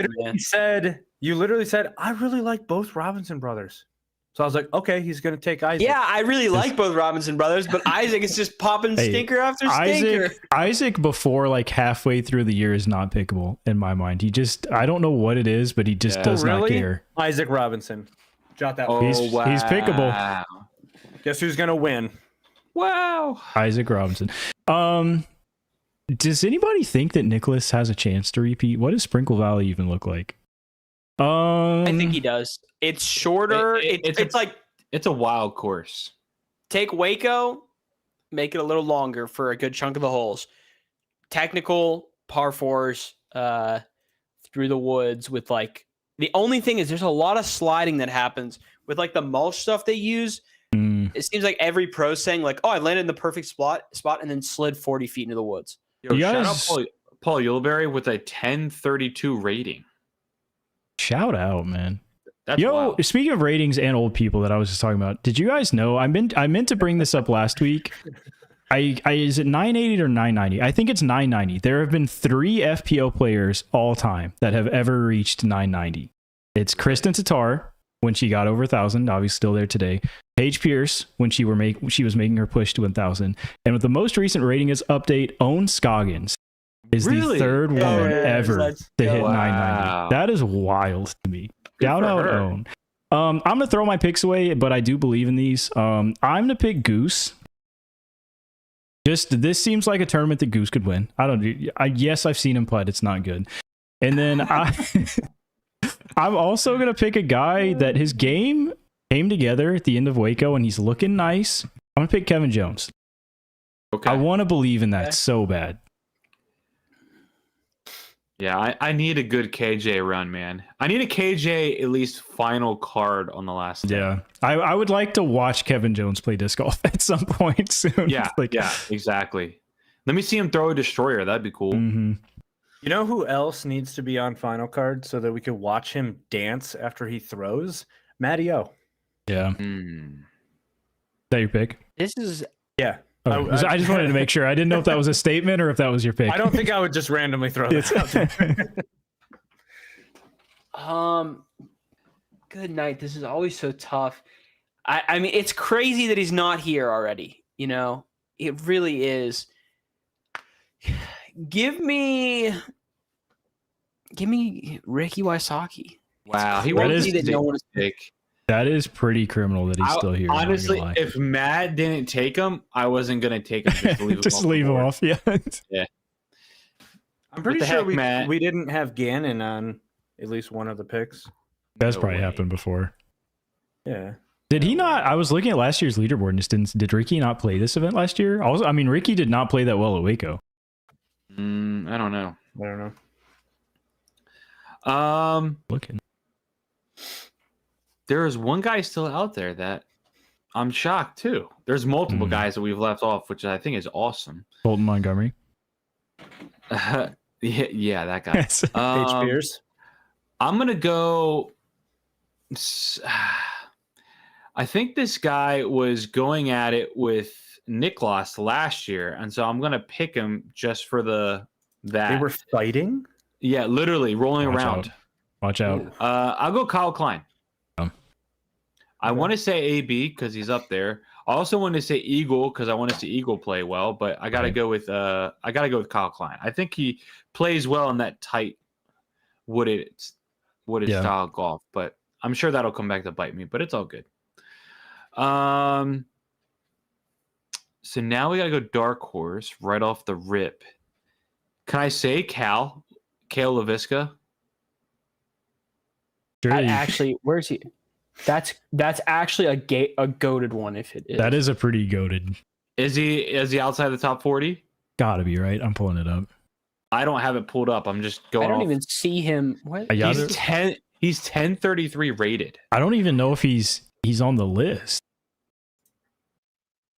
literally said, I really like both Robinson brothers. So I was like, okay, he's gonna take Isaac. Yeah, I really like both Robinson brothers, but Isaac is just popping stinker after stinker. Isaac before like halfway through the year is not pickable in my mind. I don't know what it is, but he just does not care. Isaac Robinson. Jot that. Oh, He's pickable. wow. Guess who's gonna win? Wow. Isaac Robinson. Does anybody think that Nicholas has a chance to repeat? What does Sprinkle Valley even look like? I think he does. It's shorter. It's like It's a wild course. take Waco, make it a little longer for a good chunk of the holes. Technical par fours through the woods with like the only thing is there's a lot of sliding that happens with like the mulch stuff they use. It seems like every pro saying like, "Oh, I landed in the perfect spot, and then slid 40 feet into the woods." Yo, You shout guys- out Paul Yuleberry with a 1032 rating. Shout out, man. That's wild. Speaking of ratings and old people that I was just talking about, did you guys know I meant to bring this up last week? Is it 980 or 990? I think it's 990. There have been 3 FPO players all time that have ever reached 990. It's Kristen Tatar when she got over 1,000, obviously still there today. Paige Pierce when she was making her push to 1,000, and with the most recent ratings update, Owen Scoggins is Really? the third woman Yes, ever let's to hit go. 990. Wow. That is wild to me. Good Shout for out her. Owen. I'm gonna throw my picks away, but I do believe in these. I'm gonna pick Goose. Just this seems like a tournament that Goose could win. Yes, I've seen him putt. It's not good. And then I'm also gonna pick a guy that his game came together at the end of WACO and he's looking nice. I'm gonna pick Kevin Jones. Okay. I want to believe in that Okay. so bad. Yeah, I need a good KJ run, man. I need a KJ at least final card on the last day. Yeah, I would like to watch Kevin Jones play disc golf at some point soon. Yeah, yeah, exactly. Let me see him throw a destroyer. That'd be cool. Mhm. You know who else needs to be on final card so that we could watch him dance after he throws? Matty O. Yeah. Hmm. Is that your pick? This is Yeah. Okay. I just wanted to make sure. I didn't know if that was a statement or if that was your pick. I don't think I would just randomly throw that out there. good night. This is always so tough. I mean, it's crazy that he's not here already. You know, it really is. Give me Ricky Wysocki. Wow, he That won't is- be that no one is pick. That is pretty criminal that he's still here. I'm not gonna Honestly, lie. if Matt didn't take him, I wasn't gonna take him. Just leave him just off the leave him board. off. Yeah. I'm pretty the sure heck, Matt? we didn't have Gannon on at least one of the picks. That's No probably way. happened before. Yeah. Did he not? I was looking at last year's leaderboard and just didn't. Did Ricky not play this event last year? Also, I mean, Ricky did not play that well at WACO. I don't know. I don't know. Looking. There is one guy still out there that I'm shocked too. There's multiple Hmm. guys that we've left off, which I think is awesome. Colton Montgomery. Yeah, that guy. Yes. Paige Pierce. I'm gonna go. I think this guy was going at it with Niklas last year, and so I'm gonna pick him just for that. They were fighting? Yeah, literally rolling Watch around. out. Watch out. I'll go Kyle Klein. I Okay. want to say AB because he's up there. I also want to say Eagle because I want to see Eagle play well, but I gotta Okay. go with Kyle Klein. I think he plays well in that tight wooded Yeah. style golf, but I'm sure that'll come back to bite me. But it's all good. So now we gotta go dark horse right off the rip. Can I say Kale LaVisca? Surely- actually, where's he? That's actually a goated one. If it is, that is a pretty goated. Is he outside the top 40? Gotta be right. I'm pulling it up. I don't have it pulled up. I'm just I going don't off. even see him. What? I got He's it. 10. He's 1033 rated. I don't even know if he's on the list.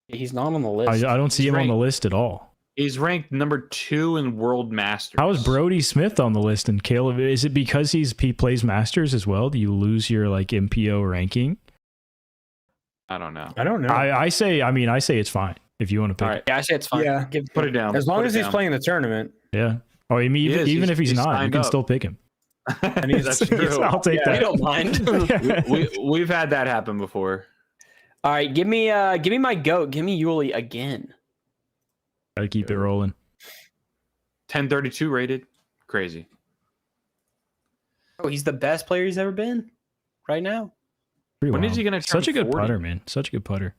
He's not on the list. I don't see He's him on the ranked- list at all. He's ranked number 2 in World Masters. How is Brody Smith on the list and Caleb? Is it because he plays Masters as well? Do you lose your like MPO ranking? I don't know. I don't know. I say it's fine if you want to pick. All right, Yeah, I say it's fine. Yeah. put it down. as long Put as it he's down. playing the tournament. It. Yeah. Oh, I mean, He is. even if he's not, you signed can up. still pick him. And he's That's true. I'll take We that. don't mind. We've had that happen before. All right, give me my goat. Give me Yuli again. Gotta keep it rolling. 1032 rated. Crazy. Oh, he's the best player he's ever been right now. Pretty When is wild. he gonna Such a turn good 40? putter, man. Such a good putter.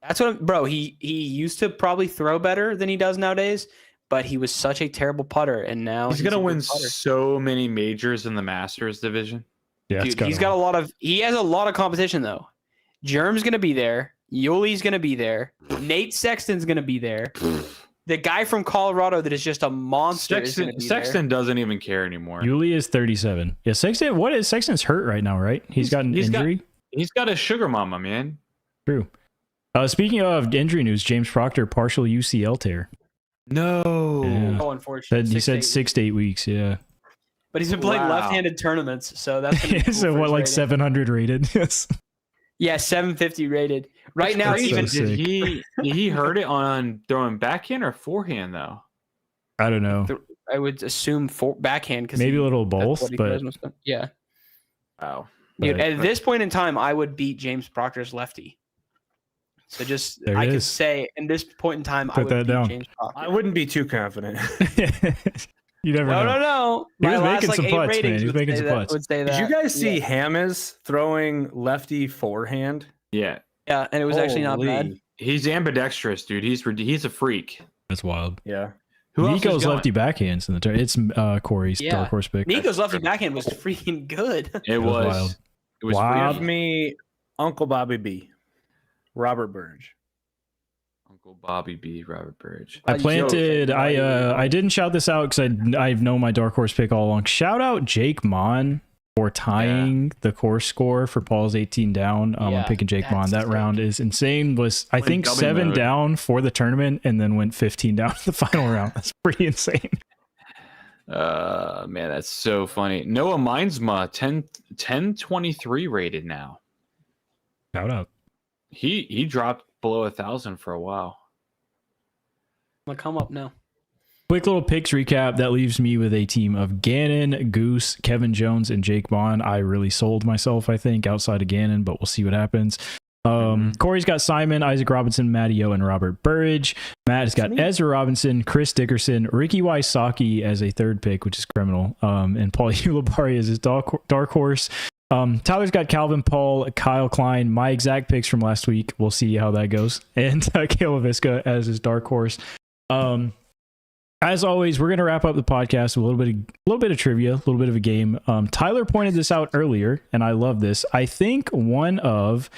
That's what, bro. He used to probably throw better than he does nowadays, but he was such a terrible putter, and now He's gonna a good win putter. so many majors in the Masters division. Yeah, Dude, he has a lot of competition though. Germ's gonna be there. Yuli's gonna be there. Nate Sexton's gonna be there. The guy from Colorado that is just a monster is gonna be Sexton doesn't even care anymore. Yuli is 37. Yeah, Sexton. What is Sexton's hurt right now? Right? He's got an he's got- injury. He's got a sugar mama, man. True. Speaking of injury news, James Proctor partial UCL tear. No. Yeah. there. Oh, unfortunate. He said 8 6 to 8 weeks. Yeah. But he's been playing Wow. left-handed tournaments, so that's gonna be cool So for what, his like rating. 700 rated? Yes. Yeah, 750 rated. Right now, That's even so Did sick. he hurt it on throwing backhand or forehand though? I don't know. I would assume for backhand because Maybe a little both, but yeah. Wow. Dude, But- at this point in time, I would beat James Proctor's lefty. So just There it I could is. say in this point in time, I Put would that beat down. James Proctor. I wouldn't be too confident. You never No, know. no. He My was last making some 8 putts, man. ratings He was would making say some that- putts. Would say Did that. you guys see Yeah. Hammes throwing lefty forehand? Yeah, Yeah, and it was actually not bad. Holy. he's ambidextrous, dude. He's a freak. That's wild. Yeah. Who else is Nico's going? lefty backhands in the turn. It's Corey's Yeah. dark horse pick. Nico's lefty true. backhand was freaking good. It was was. wild. It was Wow. Give me Uncle Bobby B. Robert Burge. Uncle Bobby B. Robert Burge. I Yo, planted. yo. I didn't shout this out because I've known my dark horse pick all along. Shout out Jake Mon for tying the course score for Paul's 18 down. I'm Yeah, picking Jake Mon. that's That round sick. is insane. Was I Went think dummy 7 mode. down for the tournament and then went 15 down to the final round. That's pretty insane. Man, that's so funny. Noah Mindsma 1023 rated now. Shout out. He dropped below 1,000 for a while. I'm gonna come up now. Quick little picks recap. That leaves me with a team of Gannon, Goose, Kevin Jones, and Jake Bond. I really sold myself, I think, outside of Gannon, but we'll see what happens. Corey's got Simon, Isaac Robinson, Matteo, and Robert Burridge. Matt has got Ezra Robinson, Chris Dickerson, Ricky Wysocki as a third pick, which is criminal, and Paul Ulibari as his dark horse. Tyler's got Calvin Paul, Kyle Klein, my exact picks from last week. We'll see how that goes. And Kayla Visca as his dark horse. As always, we're going to wrap up the podcast with a little bit of trivia, a little bit of a game. Tyler pointed this out earlier, and I love this. I think one of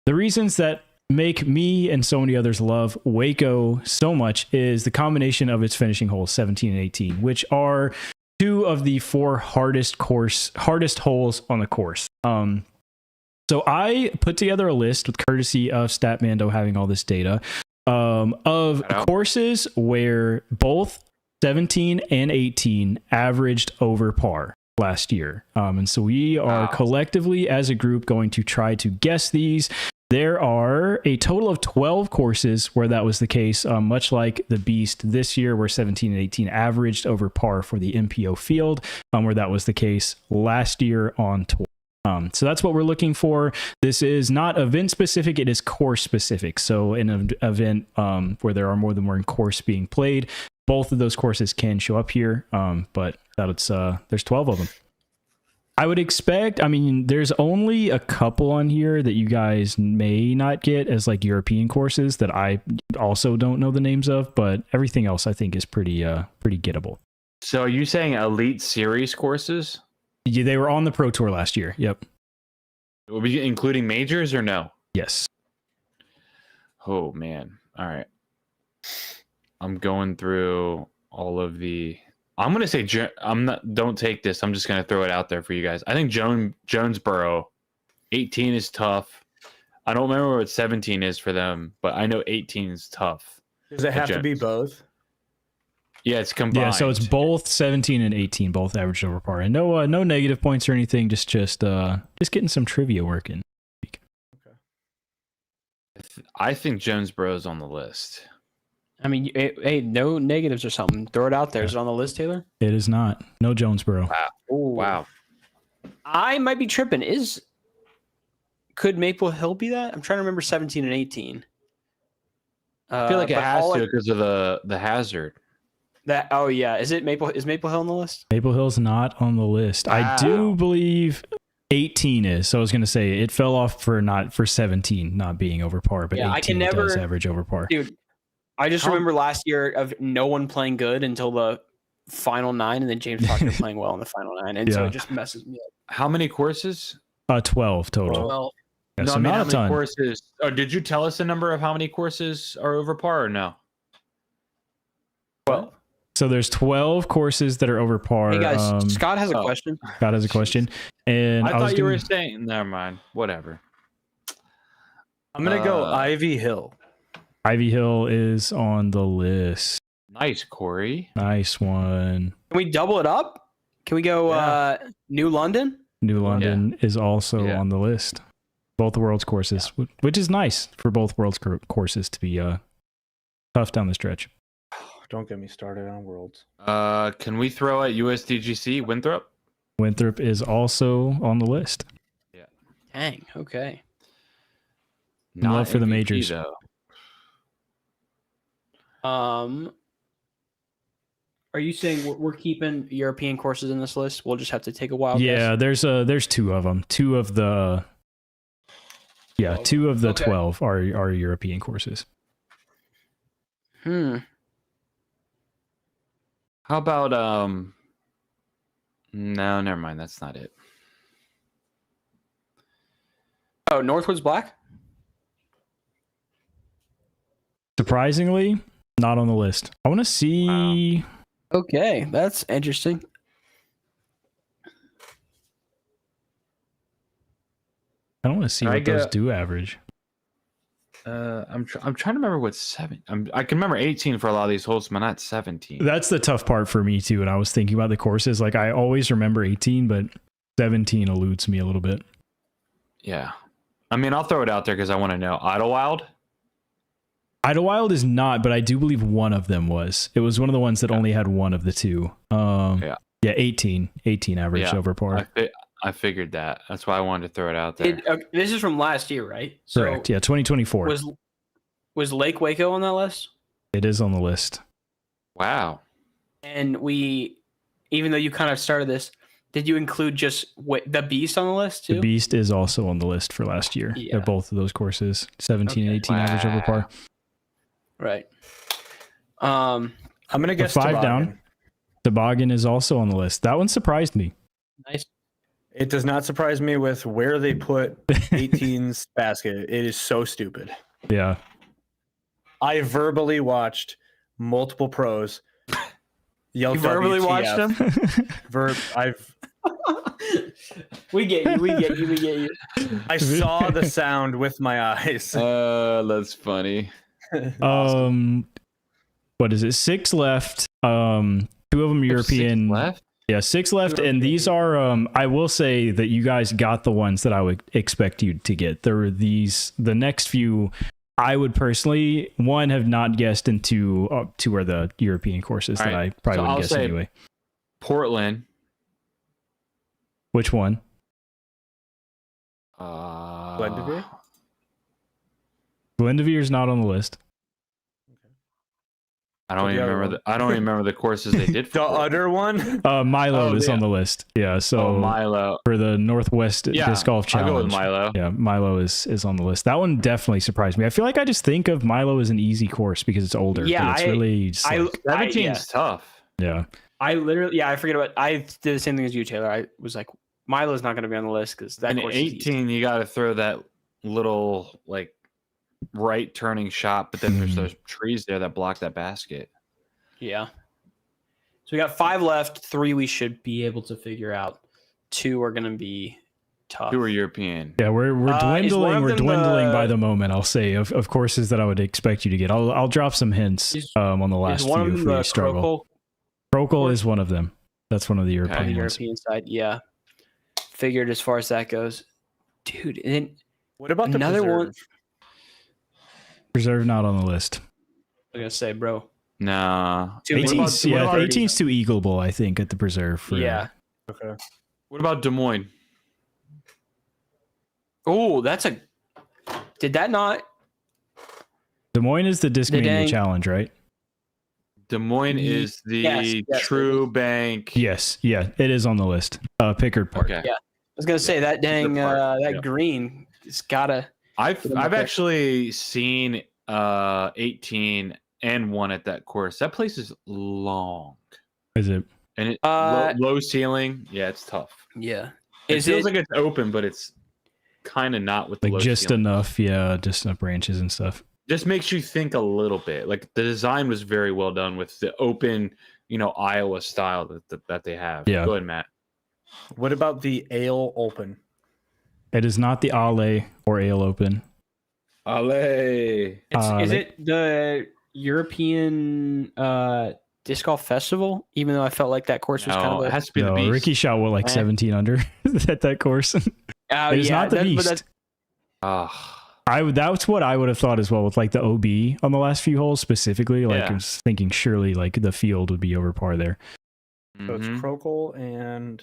the reasons that make me and so many others love WACO so much is the combination of its finishing holes, 17 and 18, which are two of the 4 hardest holes on the course. So I put together a list with courtesy of Statmando having all this data of courses where both 17 and 18 averaged over par last year. And so we are collectively as a group going to try to guess these. There are a total of 12 courses where that was the case, much like the Beast this year, where 17 and 18 averaged over par for the MPO field, where that was the case last year on tour. So that's what we're looking for. This is not event specific, it is course specific. So in an event where there are more than one course being played, both of those courses can show up here, but there's 12 of them. I would expect, there's only a couple on here that you guys may not get as like European courses that I also don't know the names of, but everything else I think is pretty gettable. So are you saying Elite Series courses? Yeah, they were on the Pro Tour last year. Yep. Will be including majors or no? Yes. Oh man. All right. I'm going through all of the. I'm gonna say Don't take this. I'm just gonna throw it out there for you guys. I think Jonesboro, 18 is tough. I don't remember what 17 is for them, but I know 18 is tough. Does it have to be both? Yeah, it's combined. Yeah, so it's both 17 and 18, both averaged over par, and no negative points or anything. Just getting some trivia working. I think Jonesboro's on the list. Hey, no negatives or something. Throw it out there. Is it on the list, Taylor? It is not. No Jonesboro. Wow. Wow. I might be tripping. Could Maple Hill be that? I'm trying to remember 17 and 18. I feel like it but has all to because of the hazard. That oh yeah, is Maple Hill on the list? Maple Hill's not on the list. Wow. I do believe 18 is. So I was going to say it fell off for 17 not being over par, but Yeah, 18 does average over par. Dude, I just remember last year of no one playing good until the final 9, and then James Proctor playing well in the final 9, and so Yeah. it just messes me up. How many courses? 12 total. Well, Yeah, No, so I mean, not how a many ton. courses? Oh, did you tell us the number of how many courses are over par or no? So there's 12 courses that are over par. hey guys, Scott has a question. Scott has a question. And I was thought you gonna- were saying. Never mind. Whatever. I'm gonna go Ivy Hill. Ivy Hill is on the list. Nice, Corey. Nice one. Can we double it up? Can we go New London? New London is also Yeah. on the list. Both the world's courses, which is nice for both world's courses to be tough down the stretch. Don't get me started on Worlds. Can we throw at USDGC Winthrop? Winthrop is also on the list. Dang. Okay. Not Love for the MVP, majors. though. Are you saying we're keeping European courses in this list? We'll just have to take a wild Yeah, guess. there's two of them. Two of the 12 are European courses. Hmm. How about no, never mind. That's not it. Oh, Northwoods Black? Surprisingly, not on the list. I want to see. Okay, that's interesting. I want to see I what those get- do average. I'm trying to remember what 7. I can remember 18 for a lot of these holes, but not 17. That's the tough part for me too. And I was thinking about the courses. Like I always remember 18, but 17 eludes me a little bit. Yeah. I mean, I'll throw it out there because I want to know. Idlewild? Idlewild is not, but I do believe one of them was. It was one of the ones that only had one of the two. Yeah, 18 average over par. I figured that. That's why I wanted to throw it out there. This is from last year, right? Correct. Yeah, 2024. Was Lake Waco on that list? It is on the list. Wow. And even though you kind of started this, did you include just the Beast on the list too? The Beast is also on the list for last year. Yeah. They're both of those courses, 17 and 18 average over par. Right. I'm gonna guess The 5 Toboggan. down. Toboggan is also on the list. That one surprised me. Nice. It does not surprise me with where they put 18's basket. It is so stupid. Yeah. I verbally watched multiple pros yell You verbally WTF. watched them? I've We get you. I saw the sound with my eyes. That's funny. What is it? 6 left. 2 of them European. 6 left? Yeah, 6 left, and these are. I will say that you guys got the ones that I would expect you to get. There were these. The next few, I would personally have not guessed, and 2 are the European courses that I probably wouldn't guess anyway. Portland. Which one? Glendoveer? Glendoveer's not on the list. I don't even remember the courses they did for The Portland. other one? Milo is on the list. Yeah, so Milo. for the Northwest Disc Golf Challenge. I'll go with Milo. Yeah, Milo is on the list. That one definitely surprised me. I feel like I just think of Milo as an easy course because it's older. Yeah, but it's really just like, 17's tough. yeah. I forget about. I did the same thing as you, Taylor. I was like, Milo's not going to be on the list because that And course is easy. 18, you got to throw that little like right turning shot, but then there's those trees there that block that basket. Yeah. So we got 5 left. 3 we should be able to figure out. 2 are going to be tough. 2 are European. Yeah, we're dwindling. is one of We're them dwindling by the moment. I'll say of courses that I would expect you to get. I'll drop some hints on the last Is one few of if them we the struggle. Crokle Procol is one of them. That's one of the European ones. European side? Yeah. Figured as far as that goes, dude. And then What about Another the one- preserve? Preserve not on the list. I'm gonna say, bro. Nah. 18's, what about 18's too eagleable, I think, at the preserve. For, Yeah. Okay. What about Des Moines? Oh, did that not? Des Moines is the Disc Mania dang- Challenge, right? Des Moines is the Yes, True Bank. Yes. Yeah, it is on the list. Pickard Park. Okay. Yeah. I was gonna say that dang Good part. that Yeah. green. It's gotta. I've them up there. actually seen 18 and 1 at that course. That place is long. Is it? And it Uh, low ceiling. Yeah, it's tough. Yeah. It feels like it's open, but it's kind of not with the Like low just ceiling. enough, yeah, just enough branches and stuff. Just makes you think a little bit. Like the design was very well done with the open, Iowa style that they have. Yeah. Go ahead, Matt. What about the Ale Open? It is not the Ale or Ale Open. Ale. Is they- it the European disc golf festival? Even though I felt like that course was kind No, of. it has to be the No, beast. Ricky shot like 17 under at that course. It is not the Beast. Ah. That's what I would have thought as well with like the OB on the last few holes specifically. Like Yeah. I was thinking surely like the field would be over par there. So it's Mhm. Crokle and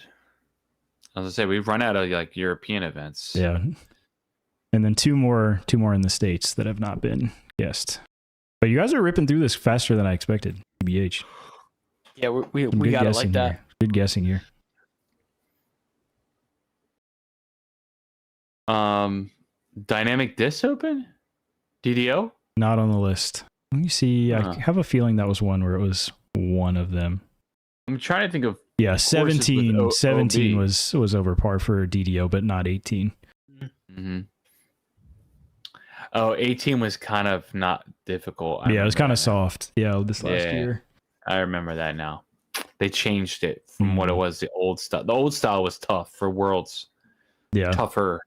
I was gonna say we've run out of like European events. Yeah. and then two more in the States that have not been guessed. But you guys are ripping through this faster than I expected. BH. Yeah, we Good got it guessing like that. here. Good guessing here. Dynamic Disc Open? DDO? Not on the list. Let me see. Huh. I have a feeling that was one where it was one of them. I'm trying to think of. Yeah, Courses 17. with 17 OB. was over par for DDO, but not 18. Mm-hmm. Oh, 18 was kind of not difficult. I Yeah, it was remember kind that of soft. Yeah, this last Yeah. year. now. I remember that now. They changed it from what it Mhm. was, the old style. The old style was tough for Worlds. Yeah. Tougher.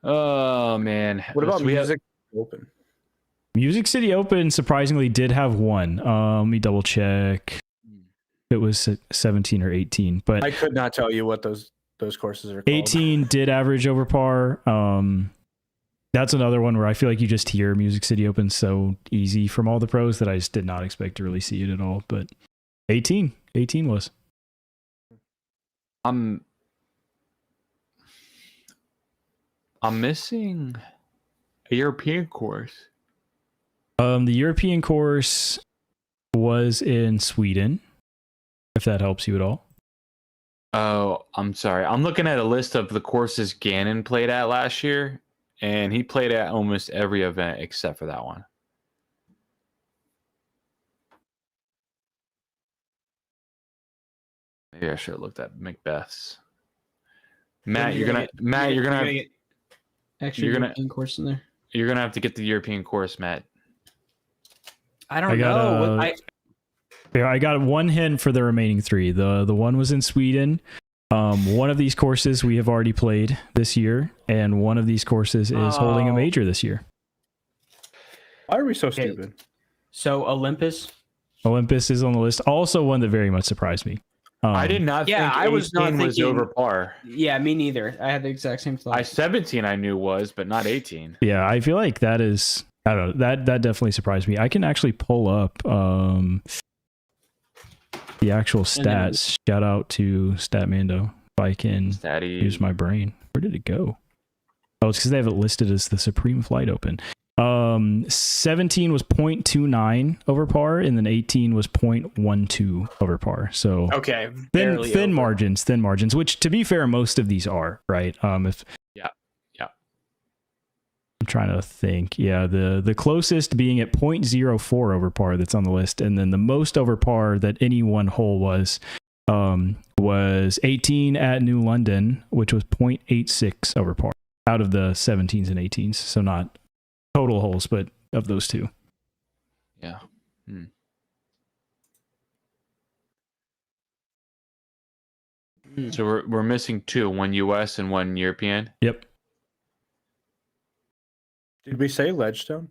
Oh, man. What about So we have- Music Open? Music City Open surprisingly did have one. Let me double check. It was 17 or 18, but I could not tell you what those courses are called. 18 did average over par. That's another one where I feel like you just hear Music City Open so easy from all the pros that I just did not expect to really see it at all. But 18 was. I'm missing a European course. The European course was in Sweden, if that helps you at all. Oh, I'm sorry. I'm looking at a list of the courses Gannon played at last year, and he played at almost every event except for that one. Maybe I should have looked at Macbeth's. Matt, you're gonna get extra you're gonna- European course in there. you're gonna have to get the European course, Matt. I don't I got, know. Yeah, I got one hint for the remaining three. The one was in Sweden. One of these courses we have already played this year, and one of these courses is holding a Oh. major this year. Why are we so Okay. stupid? So Olympus. Olympus is on the list. Also, one that very much surprised me. I did not yeah, think I was not 18 was thinking- over par. Yeah, me neither. I had the exact same thought. 17 I knew was, but not 18. Yeah, I feel like that is. I don't know. That definitely surprised me. I can actually pull up the actual And then- stats. Shout out to Statmando. If I can Statty. use my brain. Where did it go? Oh, it's because they have it listed as the Supreme Flight Open. 17 was 0.29 over par, and then 18 was 0.12 over par. So okay, thin barely over. margins, which to be fair, most of these are, right? If Yeah. I'm trying to think. Yeah, the closest being at 0.04 over par that's on the list, and then the most over par that any one hole was 18 at New London, which was 0.86 over par out of the 17s and 18s. So not total holes, but of those two. Yeah. So we're missing two, one US and one European. Yep. Did we say Ledgestone?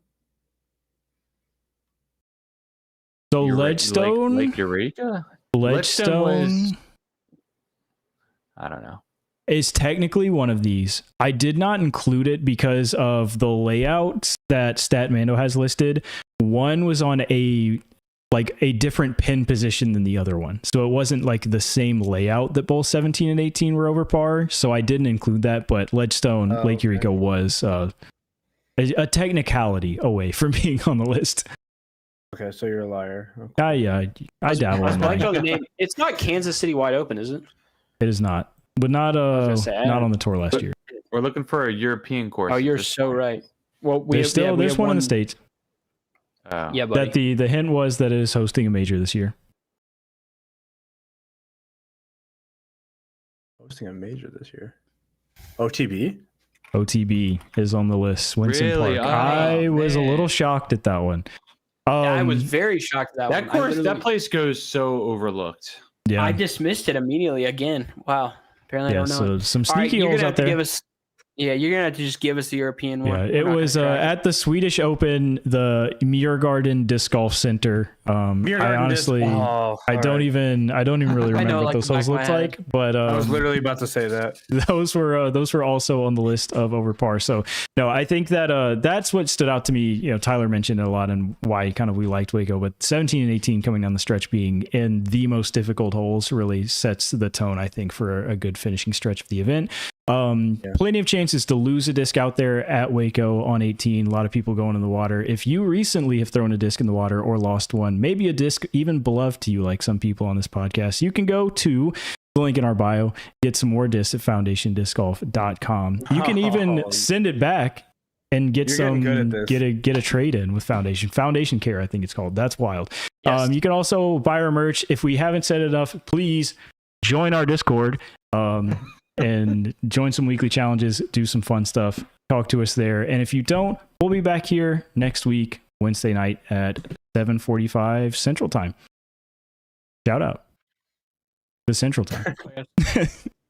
So Eure- Ledgestone, like Eureka? Ledgestone I don't know. is technically one of these. I did not include it because of the layouts that Statmando has listed. One was on a different pin position than the other one. So it wasn't like the same layout that both 17 and 18 were over par. So I didn't include that, but Ledgestone, Oh, Lake okay. Eureka was a technicality away from being on the list. Okay, so you're a liar. Okay. I dabble in I that. know the name. It's not Kansas City wide open, is it? It is not. But not gonna say, not on the tour last year. We're looking for a European course. Oh, at you're this so point. right. Well, There's one in the States. Oh. Yeah, buddy. That the hint was that it is hosting a major this year. Hosting a major this year. OTB? OTB is on the list. Winston Really? Park. Oh, I was a man. little shocked at that one. I was very shocked at that That one. course, that place goes so overlooked. yeah. I dismissed it immediately again. Wow. Apparently, I Yeah, don't know. so some All right, sneaky you're holes gonna out have to there. give us. Yeah, you're gonna have to just give us the European one. Yeah, We're it not was gonna try it. at the Swedish Open, the Muirgarden Disc Golf Center. I honestly, I don't even really I remember know, what like those the holes back of looked my like, but I was literally about to say that. those were also on the list of over par. So no, I think that that's what stood out to me. You know, Tyler mentioned it a lot and why kind of we liked WACO, but 17 and 18 coming down the stretch being in the most difficult holes really sets the tone, I think, for a good finishing stretch of the event. Plenty of chances to lose a disc out there at Waco on 18. A lot of people going in the water. If you recently have thrown a disc in the water or lost one, maybe a disc even beloved to you, like some people on this podcast, you can go to the link in our bio, get some more discs at foundationdiscgolf.com. You can even send it back and get get a trade in with Foundation Care, I think it's called. That's wild. Yes. You can also buy our merch. If we haven't said enough, please join our Discord. And join some weekly challenges, do some fun stuff, talk to us there. And if you don't, we'll be back here next week, Wednesday night at 7:45 Central Time. Shout out to Central Time.